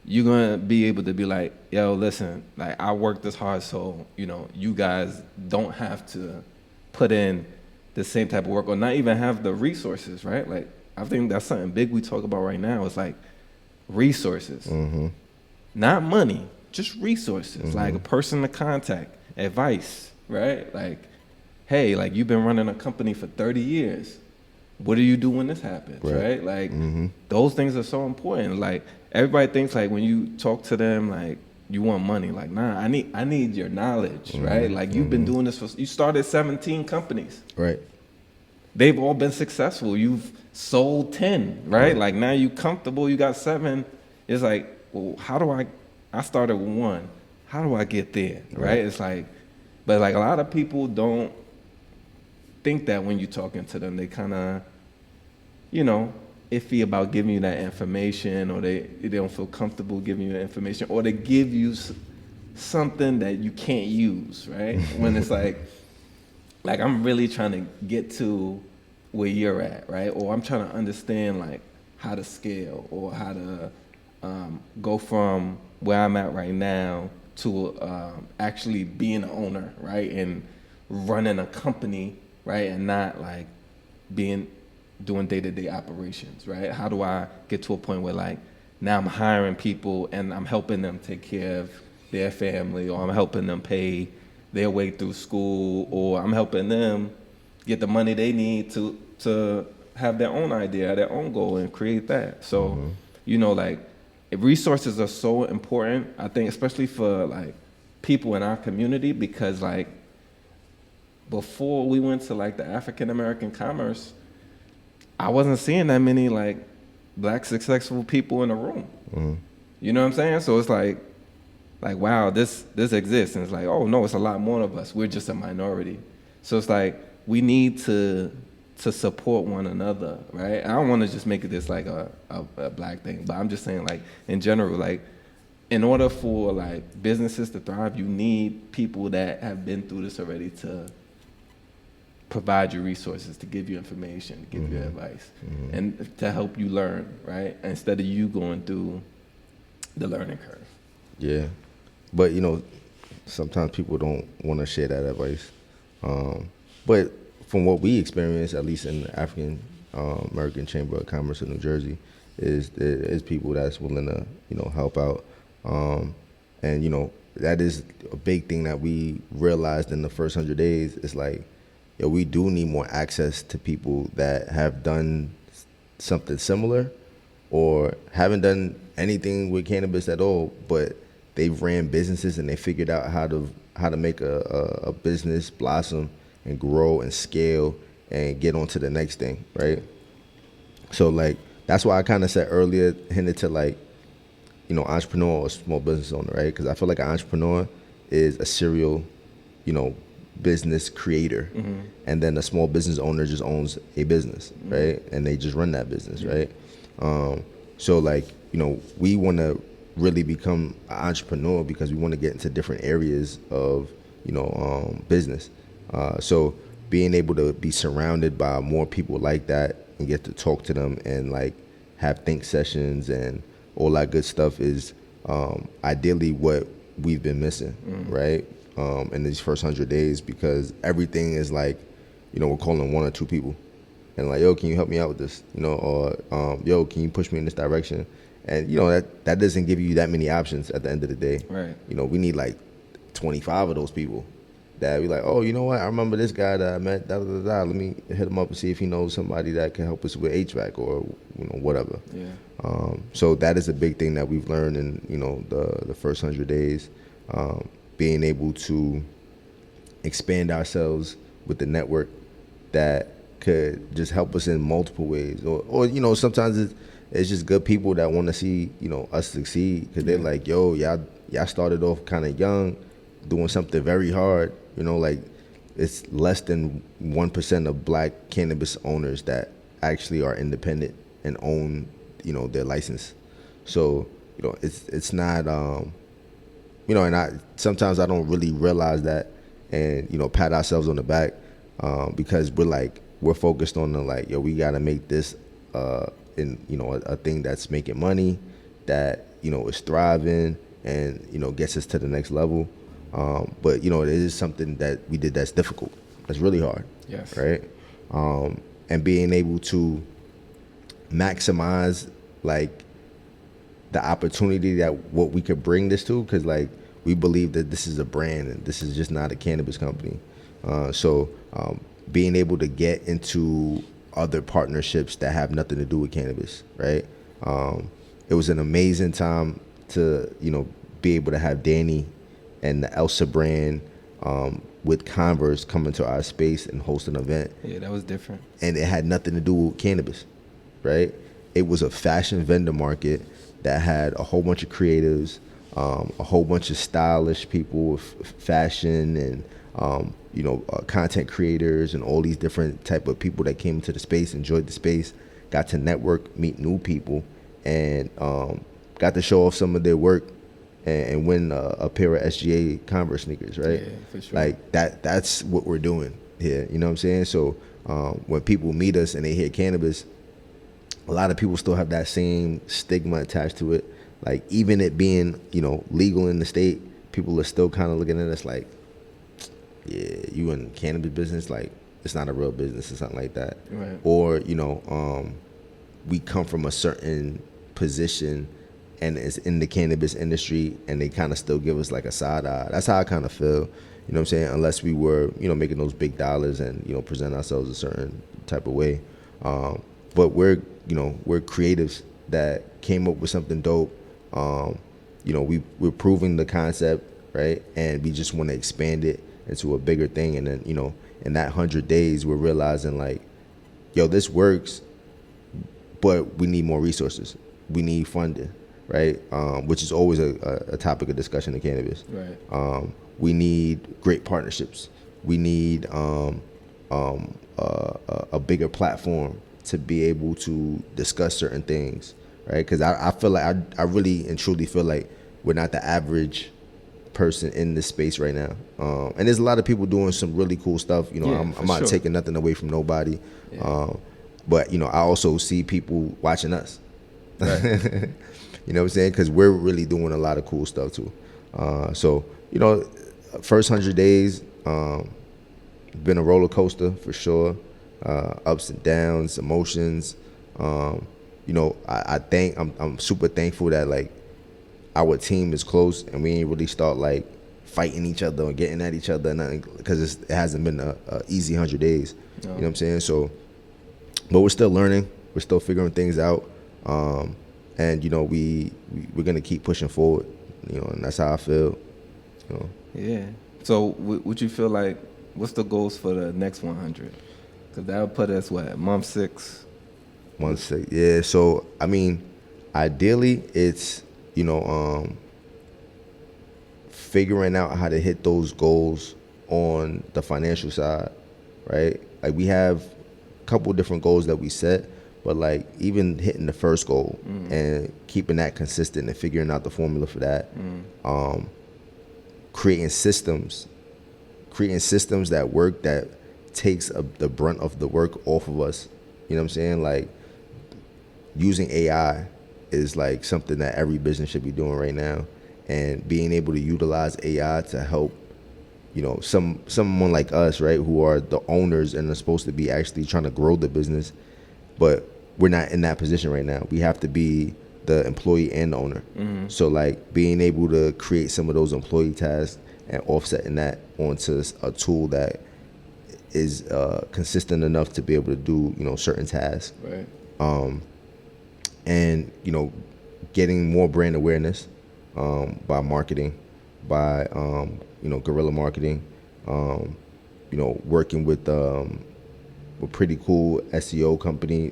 you're gonna be able to be like, yo, listen, like I worked this hard, so you know, you guys don't have to put in the same type of work or not even have the resources, right? Like, I think that's something big we talk about right now. It's like resources, Mm-hmm. not money, just resources, Mm-hmm. like a person to contact, advice, right? Like, hey, like you've been running a company for 30 years. What do you do when this happens, right? Like, Mm-hmm. those things are so important. Like, everybody thinks like when you talk to them, like you want money. Like, nah, I need your knowledge, Mm-hmm. right? Like, you've been doing this you started 17 companies. Right. They've all been successful. You've sold 10, right? Right. Like, now you comfortable, you got 7. It's like, well, how do I started with 1. How do I get there, right? It's like, but like a lot of people don't think that when you're talking to them. They kind of, you know, iffy about giving you that information, or they don't feel comfortable giving you that information, or they give you something that you can't use, right? When it's like I'm really trying to get to where you're at, right? Or I'm trying to understand like how to scale, or how to go from where I'm at right now to actually being an owner, right? And running a company, right? And not like doing day-to-day operations, right? How do I get to a point where like now I'm hiring people and I'm helping them take care of their family, or I'm helping them pay their way through school, or I'm helping them get the money they need to have their own idea, their own goal, and create that. So, you know, like, resources are so important, I think, especially for like people in our community, because like before we went to like the African American commerce, I wasn't seeing that many like black successful people in the room. Mm-hmm. You know what I'm saying? So it's like wow, this exists, and it's like, oh no, it's a lot more of us. We're just a minority. So it's like we need to support one another, right? I don't want to just make it this like a black thing, but I'm just saying like in general, like in order for like businesses to thrive, you need people that have been through this already to provide you resources, to give you information, to give you advice, and to help you learn, right? Instead of you going through the learning curve. Yeah, but you know, sometimes people don't want to share that advice. But from what we experience, at least in the African American Chamber of Commerce in New Jersey, is there is people that's willing to, you know, help out, and you know, that is a big thing that we realized in the first 100 days. It's like, yo, we do need more access to people that have done something similar, or haven't done anything with cannabis at all, but they've ran businesses and they figured out how to make a business blossom and grow and scale and get on to the next thing, right? So like, that's why I kind of said earlier, hinted to like, entrepreneur or small business owner, right? Because I feel like an entrepreneur is a serial, you know, business creator, and then a small business owner just owns a business, right? And they just run that business, right? So like, we want to really become an entrepreneur because we want to get into different areas of, business. So being able to be surrounded by more people like that and get to talk to them and like have think sessions and all that good stuff is ideally what we've been missing, right? In these first 100 days, because everything is like, we're calling one or two people and like, yo, can you help me out with this? Or yo, can you push me in this direction? And that doesn't give you that many options at the end of the day. Right. We need like 25 of those people that be like, oh, you know what? I remember this guy that I met. Da, da, da, da. Let me hit him up and see if he knows somebody that can help us with HVAC or whatever. Yeah. So that is a big thing that we've learned in the first 100 days, being able to expand ourselves with the network that could just help us in multiple ways, or sometimes it's just good people that want to see us succeed because they're like, yo, y'all started off kind of young, doing something very hard. Like it's less than 1% of black cannabis owners that actually are independent and own their license. So it's not and I sometimes I don't really realize that and pat ourselves on the back because we're focused on the like, yo, we gotta make this in a thing that's making money, that is thriving and gets us to the next level. But it is something that we did that's difficult. That's really hard. Yes. Right. And being able to maximize like the opportunity that what we could bring this to, because like we believe that this is a brand and this is just not a cannabis company. So being able to get into other partnerships that have nothing to do with cannabis, right? It was an amazing time to be able to have Danny and the Elsa brand with Converse come into our space and host an event. Yeah, that was different. And it had nothing to do with cannabis, right? It was a fashion vendor market that had a whole bunch of creatives, a whole bunch of stylish people with fashion and content creators and all these different type of people that came into the space, enjoyed the space, got to network, meet new people, and got to show off some of their work and win a pair of SGA Converse sneakers, right? Yeah, for sure. Like that's what we're doing here. You know what I'm saying? So when people meet us and they hear cannabis, a lot of people still have that same stigma attached to it. Like even it being, legal in the state, people are still kind of looking at us like, yeah, you in cannabis business, like it's not a real business or something like that. Right. Or, we come from a certain position and it's in the cannabis industry and they kind of still give us like a side eye. That's how I kind of feel, you know what I'm saying? Unless we were, making those big dollars and, present ourselves a certain type of way. But we're creatives that came up with something dope. We're proving the concept, right? And we just want to expand it into a bigger thing. And then, in that 100 days, we're realizing like, yo, this works, but we need more resources. We need funding, right? Which is always a topic of discussion in cannabis. Right. We need great partnerships. We need a bigger platform to be able to discuss certain things, right? Because I feel like I really and truly feel like we're not the average person in this space right now. And there's a lot of people doing some really cool stuff. I'm not taking nothing away from nobody. Yeah. But I also see people watching us. Right. You know what I'm saying? Because we're really doing a lot of cool stuff too. So first 100 days been a roller coaster for sure. Ups and downs, emotions. I think I'm super thankful that like our team is close and we ain't really start like fighting each other or getting at each other, because it hasn't been a easy 100 days. No. You know what I'm saying? So, but we're still learning. We're still figuring things out. And we're gonna keep pushing forward. And that's how I feel. Yeah. So would you feel like, what's the goals for the next 100? Because that would put us, month 6? Month 6, yeah. So, I mean, ideally, it's you know, figuring out how to hit those goals on the financial side, right? Like we have a couple different goals that we set, but like even hitting the first goal and keeping that consistent and figuring out the formula for that, creating systems that work, that takes the brunt of the work off of us. You know what I'm saying? Like using AI is like something that every business should be doing right now, and being able to utilize AI to help, you know, someone like us, right, who are the owners and are supposed to be actually trying to grow the business, but we're not in that position right now. We have to be the employee and the owner. So like being able to create some of those employee tasks and offsetting that onto a tool that is consistent enough to be able to do, you know, certain tasks. Right. And, you know, getting more brand awareness by marketing, by, you know, guerrilla marketing, you know, working with a pretty cool SEO company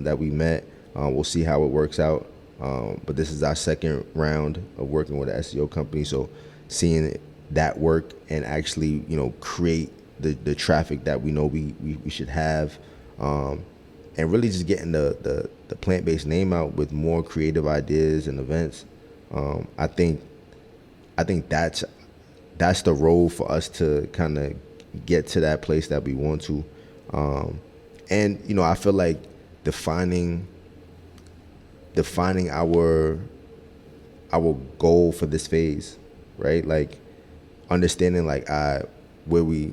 that we met. We'll see how it works out. But this is our second round of working with an SEO company. So seeing that work and actually, you know, create the traffic that we know we should have, and really just getting the plant-based name out with more creative ideas and events. I think that's the road for us to kind of get to that place that we want to. And you know, I feel like defining our goal for this phase, right? Like understanding like what we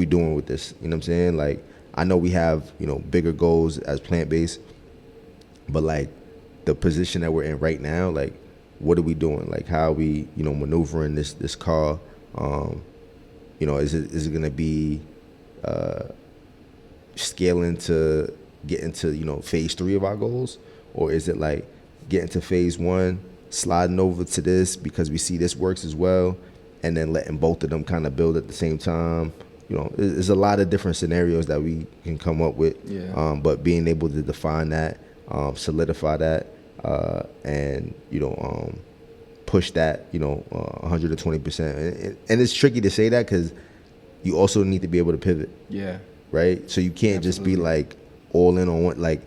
doing with this. You know what I'm saying? Like I know we have, you know, bigger goals as plant-based, but like the position that we're in right now, like what are we doing? Like how are we, you know, maneuvering this car? You know, is it gonna be scaling to get into, you know, phase 3 of our goals, or is it like getting to phase 1, sliding over to this because we see this works as well, and then letting both of them kind of build at the same time? You know, there's a lot of different scenarios that we can come up with. Yeah. But being able to define that, solidify that, and you know, push that, you know, 120%. And it's tricky to say that because you also need to be able to pivot. Yeah. Right? So you can't just be Absolutely. like all in on one. Like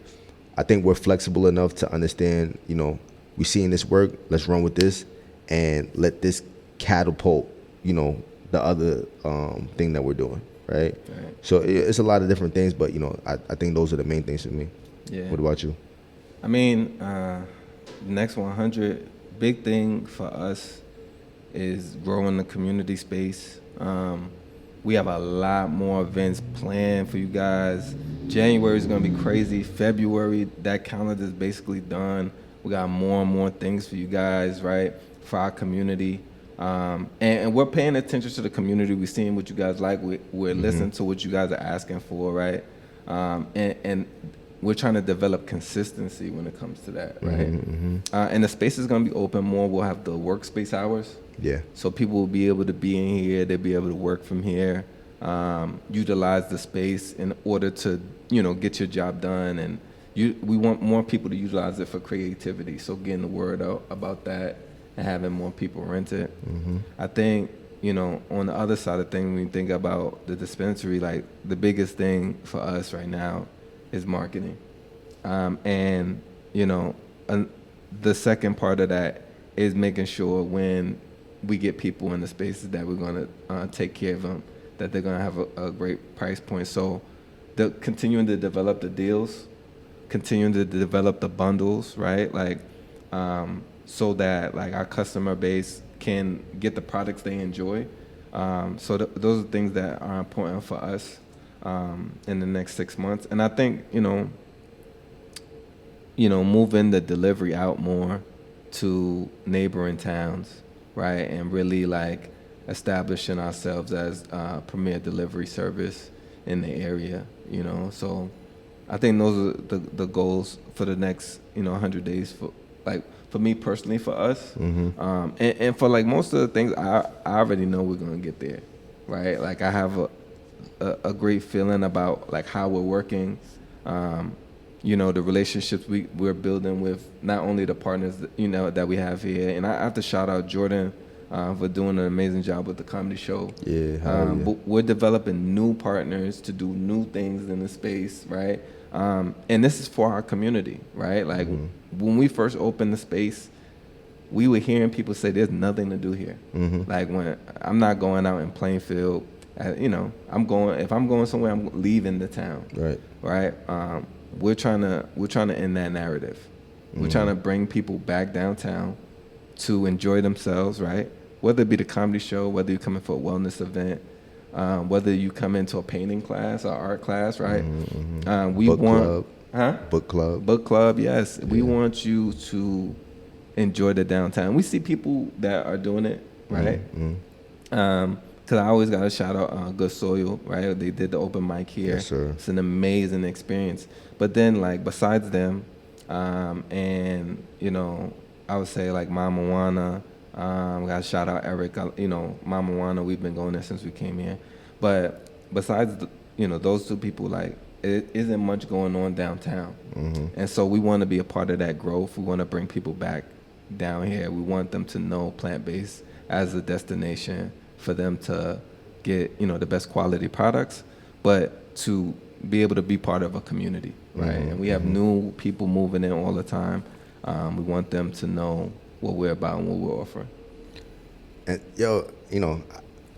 I think we're flexible enough to understand, you know, we seeing this work, let's run with this and let this catapult, you know, the other thing that we're doing, right? Right. So it's a lot of different things, but you know, I think those are the main things for me. Yeah. What about you? I mean, next 100, big thing for us is growing the community space. We have a lot more events planned for you guys. January is going to be crazy. February, that calendar is basically done. We got more and more things for you guys, right, for our community. And we're paying attention to the community. We're seeing what you guys like. We're listening to what you guys are asking for, right? And we're trying to develop consistency when it comes to that, right? And the space is going to be open more. We'll have the workspace hours. Yeah. So people will be able to be in here. They'll be able to work from here, utilize the space in order to, you know, get your job done. And we want more people to utilize it for creativity. So getting the word out about that and having more people rent it. I think, you know, on the other side of things, when you think about the dispensary, like the biggest thing for us right now is marketing. And, you know, the second part of that is making sure when we get people in the spaces that we're going to take care of them, that they're going to have a great price point. So continuing to develop the deals, continuing to develop the bundles, right? Like, so that like our customer base can get the products they enjoy. So those are things that are important for us in the next 6 months. And I think, you know, moving the delivery out more to neighboring towns, right? And really like establishing ourselves as a premier delivery service in the area, you know? So I think those are the goals for the next, 100 days for me personally, for us. And for like most of the things, I already know we're going to get there, right? Like I have a great feeling about like how we're working. the relationships we're building with not only the partners that we have here. And I have to shout out Jordan for doing an amazing job with the comedy show. Yeah, hell yeah. But we're developing new partners to do new things in the space, right? And this is for our community, right? Like when we first opened the space, we were hearing people say there's nothing to do here. Like when I'm not going out in Plainfield, if I'm going somewhere, I'm leaving the town. Right. We're trying to end that narrative. We're trying to bring people back downtown to enjoy themselves, right? Whether it be the comedy show, whether you're coming for a wellness event, whether you come into a painting class or art class, right? We Book want club. Book club, yes. Yeah. We want you to enjoy the downtown. We see people that are doing it, right? Because I always got to shout out Good Soil, right? They did the open mic here. Yes, sir. It's an amazing experience. But then, like, besides them, and, I would say, like, Mama Wana, got to shout out Eric. Mama Wana, we've been going there since we came here. But besides, those two people, like, it isn't much going on downtown. And so we want to be a part of that growth. We want to bring people back down here. We want them to know plant-based as a destination for them to get, the best quality products, but to be able to be part of a community, right? And we have new people moving in all the time. We want them to know what we're about and what we're offering. And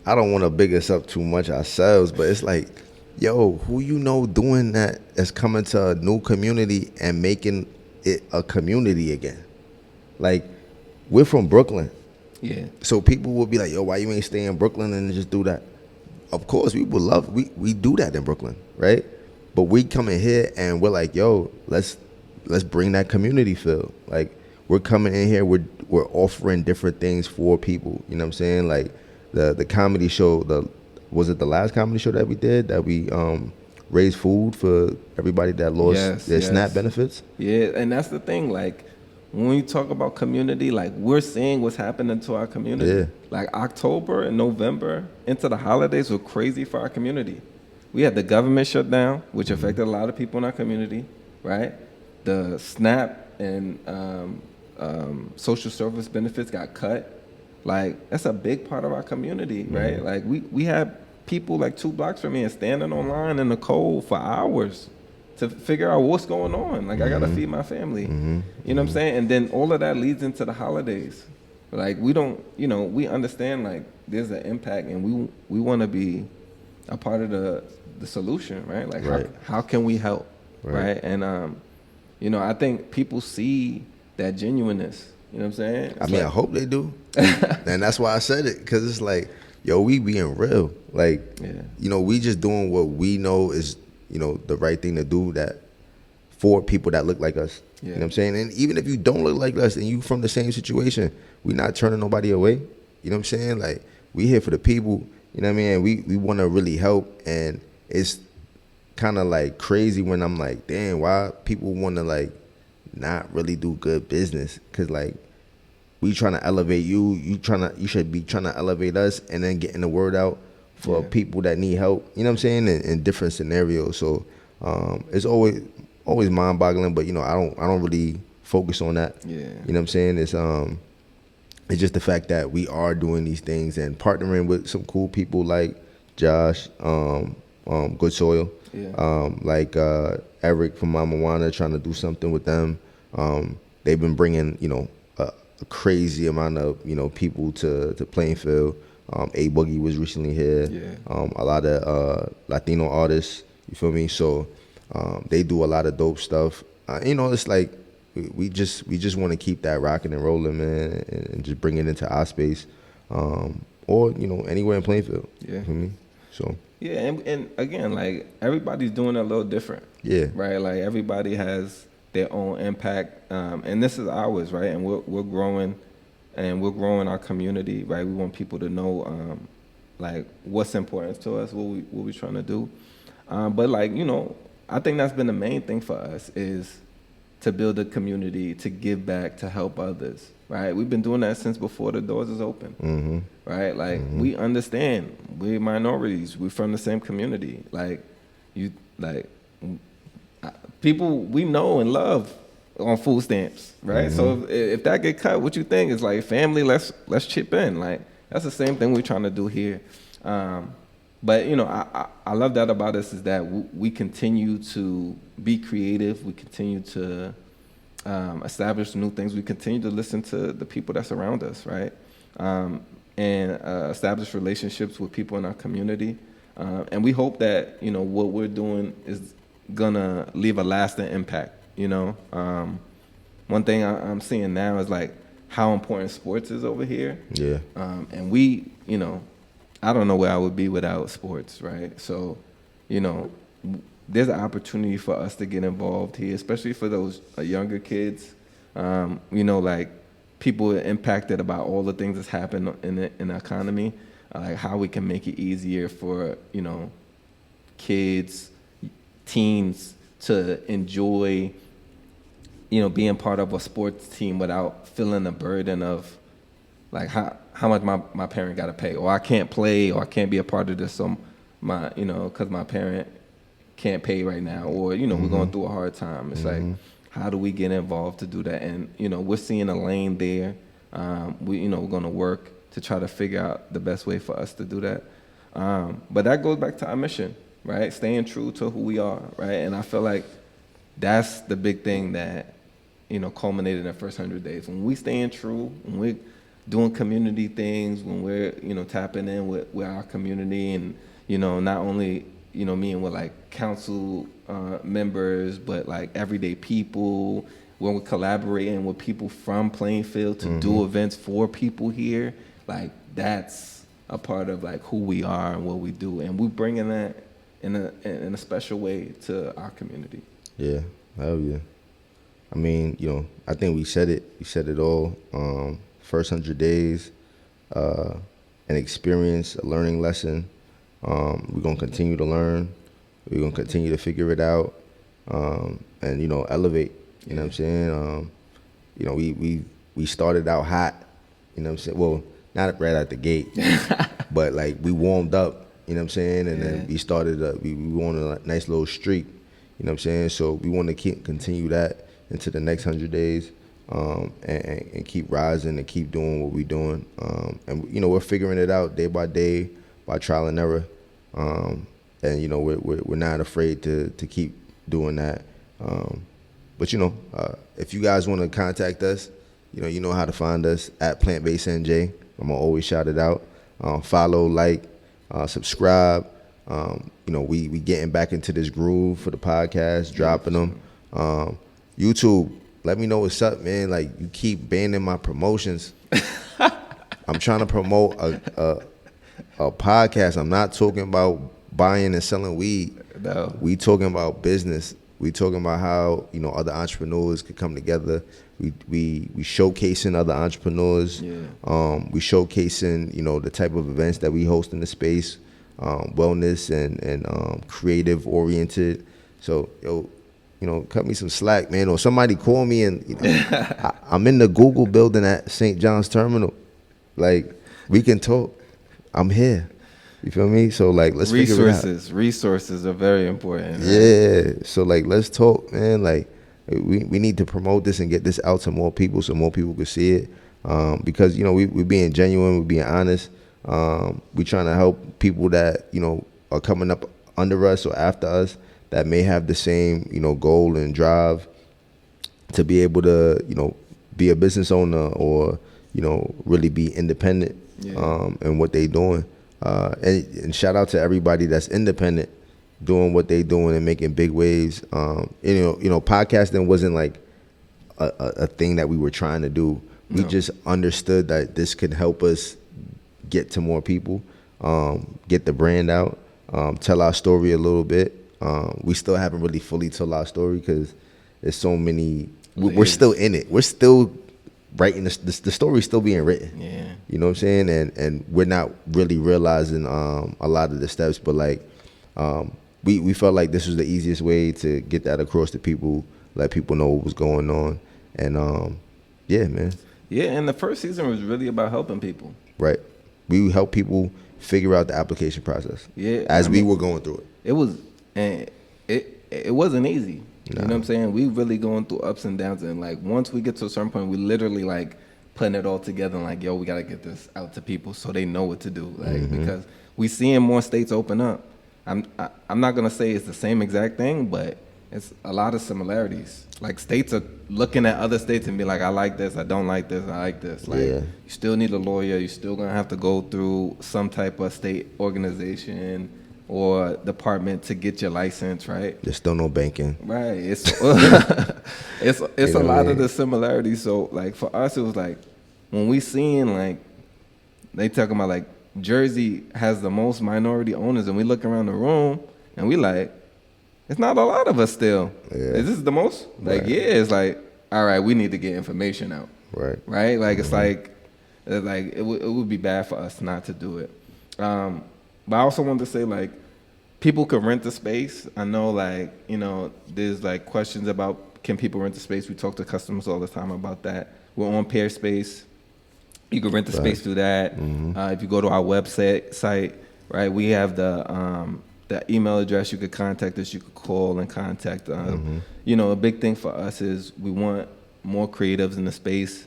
I don't want to big us up too much ourselves, but it's like, who doing that that's coming to a new community and making it a community again? Like, we're from Brooklyn. Yeah. So people will be like, why you ain't stay in Brooklyn and just do that? Of course, we would love, we do that in Brooklyn, right? But we come in here and we're like, let's bring that community feel. Like, we're coming in here, we're offering different things for people. You know what I'm saying? Like the comedy show, was it the last comedy show that we did that we raised food for everybody that lost their SNAP benefits? Yeah, and that's the thing. Like, when we talk about community, like, we're seeing what's happening to our community. Yeah. Like, October and November into the holidays were crazy for our community. We had the government shut down, which affected a lot of people in our community, right? The SNAP and social service benefits got cut. Like, that's a big part of our community, right? Like, we had people like 2 blocks from here standing online in the cold for hours to figure out what's going on. Like, I got to feed my family. You know what I'm saying? And then all of that leads into the holidays. Like, we don't, we understand, like, there's an impact, and we want to be a part of the solution, right? Like, how can we help, right? And, I think people see that genuineness. You know what I'm saying? I mean, I hope they do. And that's why I said it, because it's like, we being real. Like, we just doing what we know is, the right thing to do, that for people that look like us. You know what I'm saying? And even if you don't look like us and you from the same situation, we're not turning nobody away. You know what I'm saying? Like, we here for the people. You know what I mean? We want to really help. And it's kind of like crazy when I'm like, damn, why people want to like not really do good business? Because like, we trying to elevate you. You should be trying to elevate us, and then getting the word out for people that need help. You know what I'm saying? In different scenarios. So it's always mind-boggling, but I don't really focus on that. Yeah. You know what I'm saying? It's just the fact that we are doing these things and partnering with some cool people like Josh, Good Soil, like Eric from Mama Wana, trying to do something with them. They've been bringing a crazy amount of people to Plainfield. A Boogie was recently here. A lot of Latino artists. You feel me? So they do a lot of dope stuff. It's like we just want to keep that rocking and rolling, man, and just bring it into our space, or anywhere in Plainfield. Yeah. You feel me? So. Yeah, and again, like, everybody's doing it a little different. Yeah. Right. Like, everybody has their own impact, and this is ours, right? And we're growing. And we're growing our community, right? We want people to know, like, what's important to us, what we trying to do. But like, I think that's been the main thing for us, is to build a community, to give back, to help others, right? We've been doing that since before the doors is open, right? Like, we understand we're minorities. We're from the same community. Like, people we know and love on food stamps, right? So if that get cut, what you think? It's like, family, let's chip in. Like, that's the same thing we're trying to do here. But you know, I love that about us, is that we continue to be creative. We continue to establish new things. We continue to listen to the people that's around us, right? And establish relationships with people in our community. And we hope that, you know, what we're doing is gonna leave a lasting impact. You know, one thing I'm seeing now is like how important sports is over here. Yeah. And we, you know, I don't know where I would be without sports, right? So, you know, there's an opportunity for us to get involved here, especially for those younger kids. You know, like, people are impacted about all the things that's happened in the economy, like how we can make it easier for, you know, kids, teens to enjoy, you know, being part of a sports team without feeling the burden of like how much my parent got to pay, or I can't play, or I can't be a part of this, so my, you know, because my parent can't pay right now, or, you know, we're going through a hard time. It's like, how do we get involved to do that? And, you know, we're seeing a lane there. We're going to work to try to figure out the best way for us to do that. But that goes back to our mission, right? Staying true to who we are, right? And I feel like that's the big thing that, you know, culminated in the first 100 days. When we staying true, when we're doing community things, when we're, you know, tapping in with our community, and, you know, not only, you know, meeting with like council members, but like everyday people, when we're collaborating with people from Plainfield to do events for people here, like, that's a part of like who we are and what we do, and we're bringing that in a special way to our community. Yeah, hell yeah. I mean, you know, I think we said it. We said it all. First 100 days, an experience, a learning lesson. We're gonna continue to learn. We're gonna continue to figure it out, and, you know, elevate. You know what I'm saying? You know, we started out hot. You know what I'm saying? Well, not right out the gate, but like we warmed up. You know what I'm saying? And then we started. We went on a nice little streak. You know what I'm saying? So we want to continue that into the next 100 days, and keep rising and keep doing what we're doing. And, you know, we're figuring it out day by day, by trial and error. And, you know, we're not afraid to keep doing that. But, you know, if you guys want to contact us, you know how to find us at Plant-Based NJ. I'm gonna always shout it out. Follow, like, subscribe. You know, we getting back into this groove for the podcast, dropping them. YouTube, let me know what's up, man. Like, you keep banning my promotions. I'm trying to promote a podcast. I'm not talking about buying and selling weed. No. We talking about business. We talking about how, you know, other entrepreneurs could come together. We showcasing other entrepreneurs. Yeah. We showcasing, you know, the type of events that we host in the space, wellness and creative oriented. So, yo, you know, cut me some slack, man, or somebody call me, and, you know, I'm in the Google building at St. John's Terminal. Like, we can talk. I'm here. You feel me? So, like, let's figure it out. Resources are very important. Right? Yeah. So, like, let's talk, man. Like, we need to promote this and get this out to more people so more people can see it. Because, you know, we're being genuine, we're being honest. We're trying to help people that, you know, are coming up under us or after us that may have the same, you know, goal and drive to be able to, you know, be a business owner or, you know, really be independent in what they doing. And shout out to everybody that's independent, doing what they doing and making big waves. You know, podcasting wasn't like a thing that we were trying to do. We just understood that this could help us get to more people, get the brand out, tell our story a little bit. We still haven't really fully told our story because there's so many. We're still in it. We're still writing the story's still being written. Yeah. You know what I'm saying? And we're not really realizing a lot of the steps, but like we felt like this was the easiest way to get that across to people, let people know what was going on. And yeah, man. Yeah, and the first season was really about helping people. Right. We help people figure out the application process. Yeah. As we were going through it. It was, and it wasn't easy. You know what I'm saying? We really going through ups and downs, and like once we get to a certain point, we literally like putting it all together and like, yo, we gotta get this out to people so they know what to do. Like because we seeing more states open up. I'm not gonna say it's the same exact thing, but it's a lot of similarities. Like states are looking at other states and be like, I like this, I don't like this, I like this. Like you still need a lawyer, you're still gonna have to go through some type of state organization or department to get your license, right? There's still no banking. Right. It's it's a lot of the similarities. So like for us, it was like when we seen like they talking about like Jersey has the most minority owners, and we look around the room and we like, it's not a lot of us still. Yeah. Is this the most? Like yeah, it's like all right, we need to get information out. Right. Right. Like it's like it would be bad for us not to do it. But I also wanted to say, like, people can rent the space. I know, like, you know, there's, like, questions about can people rent the space. We talk to customers all the time about that. We're on Pair Space. You can rent the space through that. If you go to our website, right, we have the email address. You could contact us. You could call and contact. You know, a big thing for us is we want more creatives in the space.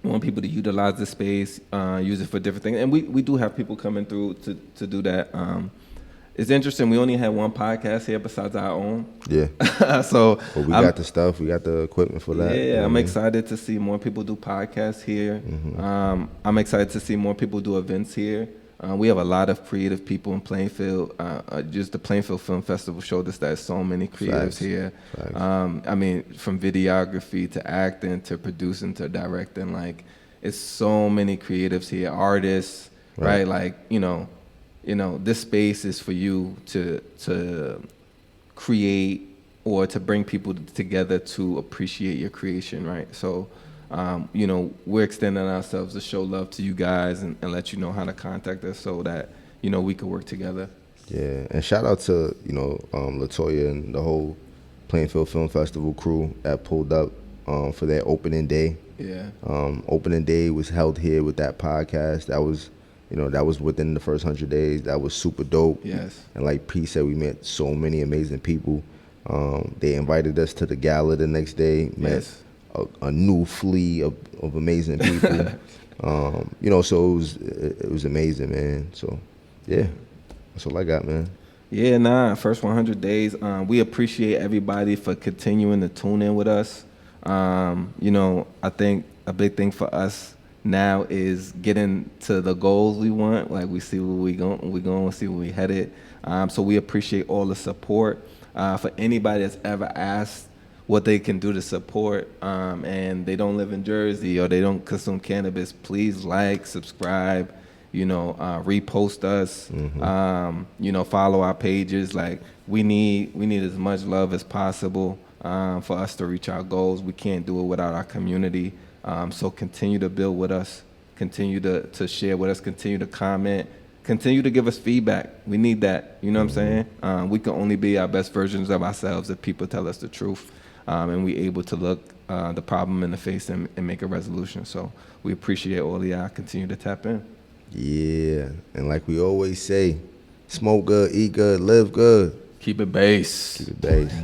We want people to utilize the space, use it for different things. And we do have people coming through to do that. It's interesting. We only had one podcast here besides our own. Yeah. But we got the stuff. We got the equipment for that. Yeah, I'm excited to see more people do podcasts here. I'm excited to see more people do events here. We have a lot of creative people in Plainfield. Just the Plainfield Film Festival showed us that there's so many creatives here. I mean, from videography to acting to producing to directing, like it's so many creatives here, artists, right? Like you know, this space is for you to create or to bring people together to appreciate your creation, right? So. You know, we're extending ourselves to show love to you guys and let you know how to contact us so that, you know, we could work together. Yeah, and shout out to, you know, LaToya and the whole Plainfield Film Festival crew that pulled up for their opening day. Yeah. Opening day was held here with that podcast. That was, you know, that was within the first 100 days. That was super dope. Yes. And like P said, we met so many amazing people. They invited us to the gala the next day. A new fleet of amazing people. You know, so it was amazing, man. So yeah, that's all I got, man. Yeah, first 100 days. We appreciate everybody for continuing to tune in with us. You know, I think a big thing for us now is getting to the goals we want. Like we see where we going, see where we headed. So we appreciate all the support. For anybody that's ever asked what they can do to support, and they don't live in Jersey or they don't consume cannabis, please like, subscribe, you know, repost us, you know, follow our pages. Like we need as much love as possible for us to reach our goals. We can't do it without our community. So continue to build with us, continue to share with us, continue to comment, continue to give us feedback. We need that. You know what I'm saying? We can only be our best versions of ourselves if people tell us the truth. And we able to look the problem in the face and make a resolution. So we appreciate all of y'all. Continue to tap in. Yeah, and like we always say, smoke good, eat good, live good. Keep it base. Keep it base.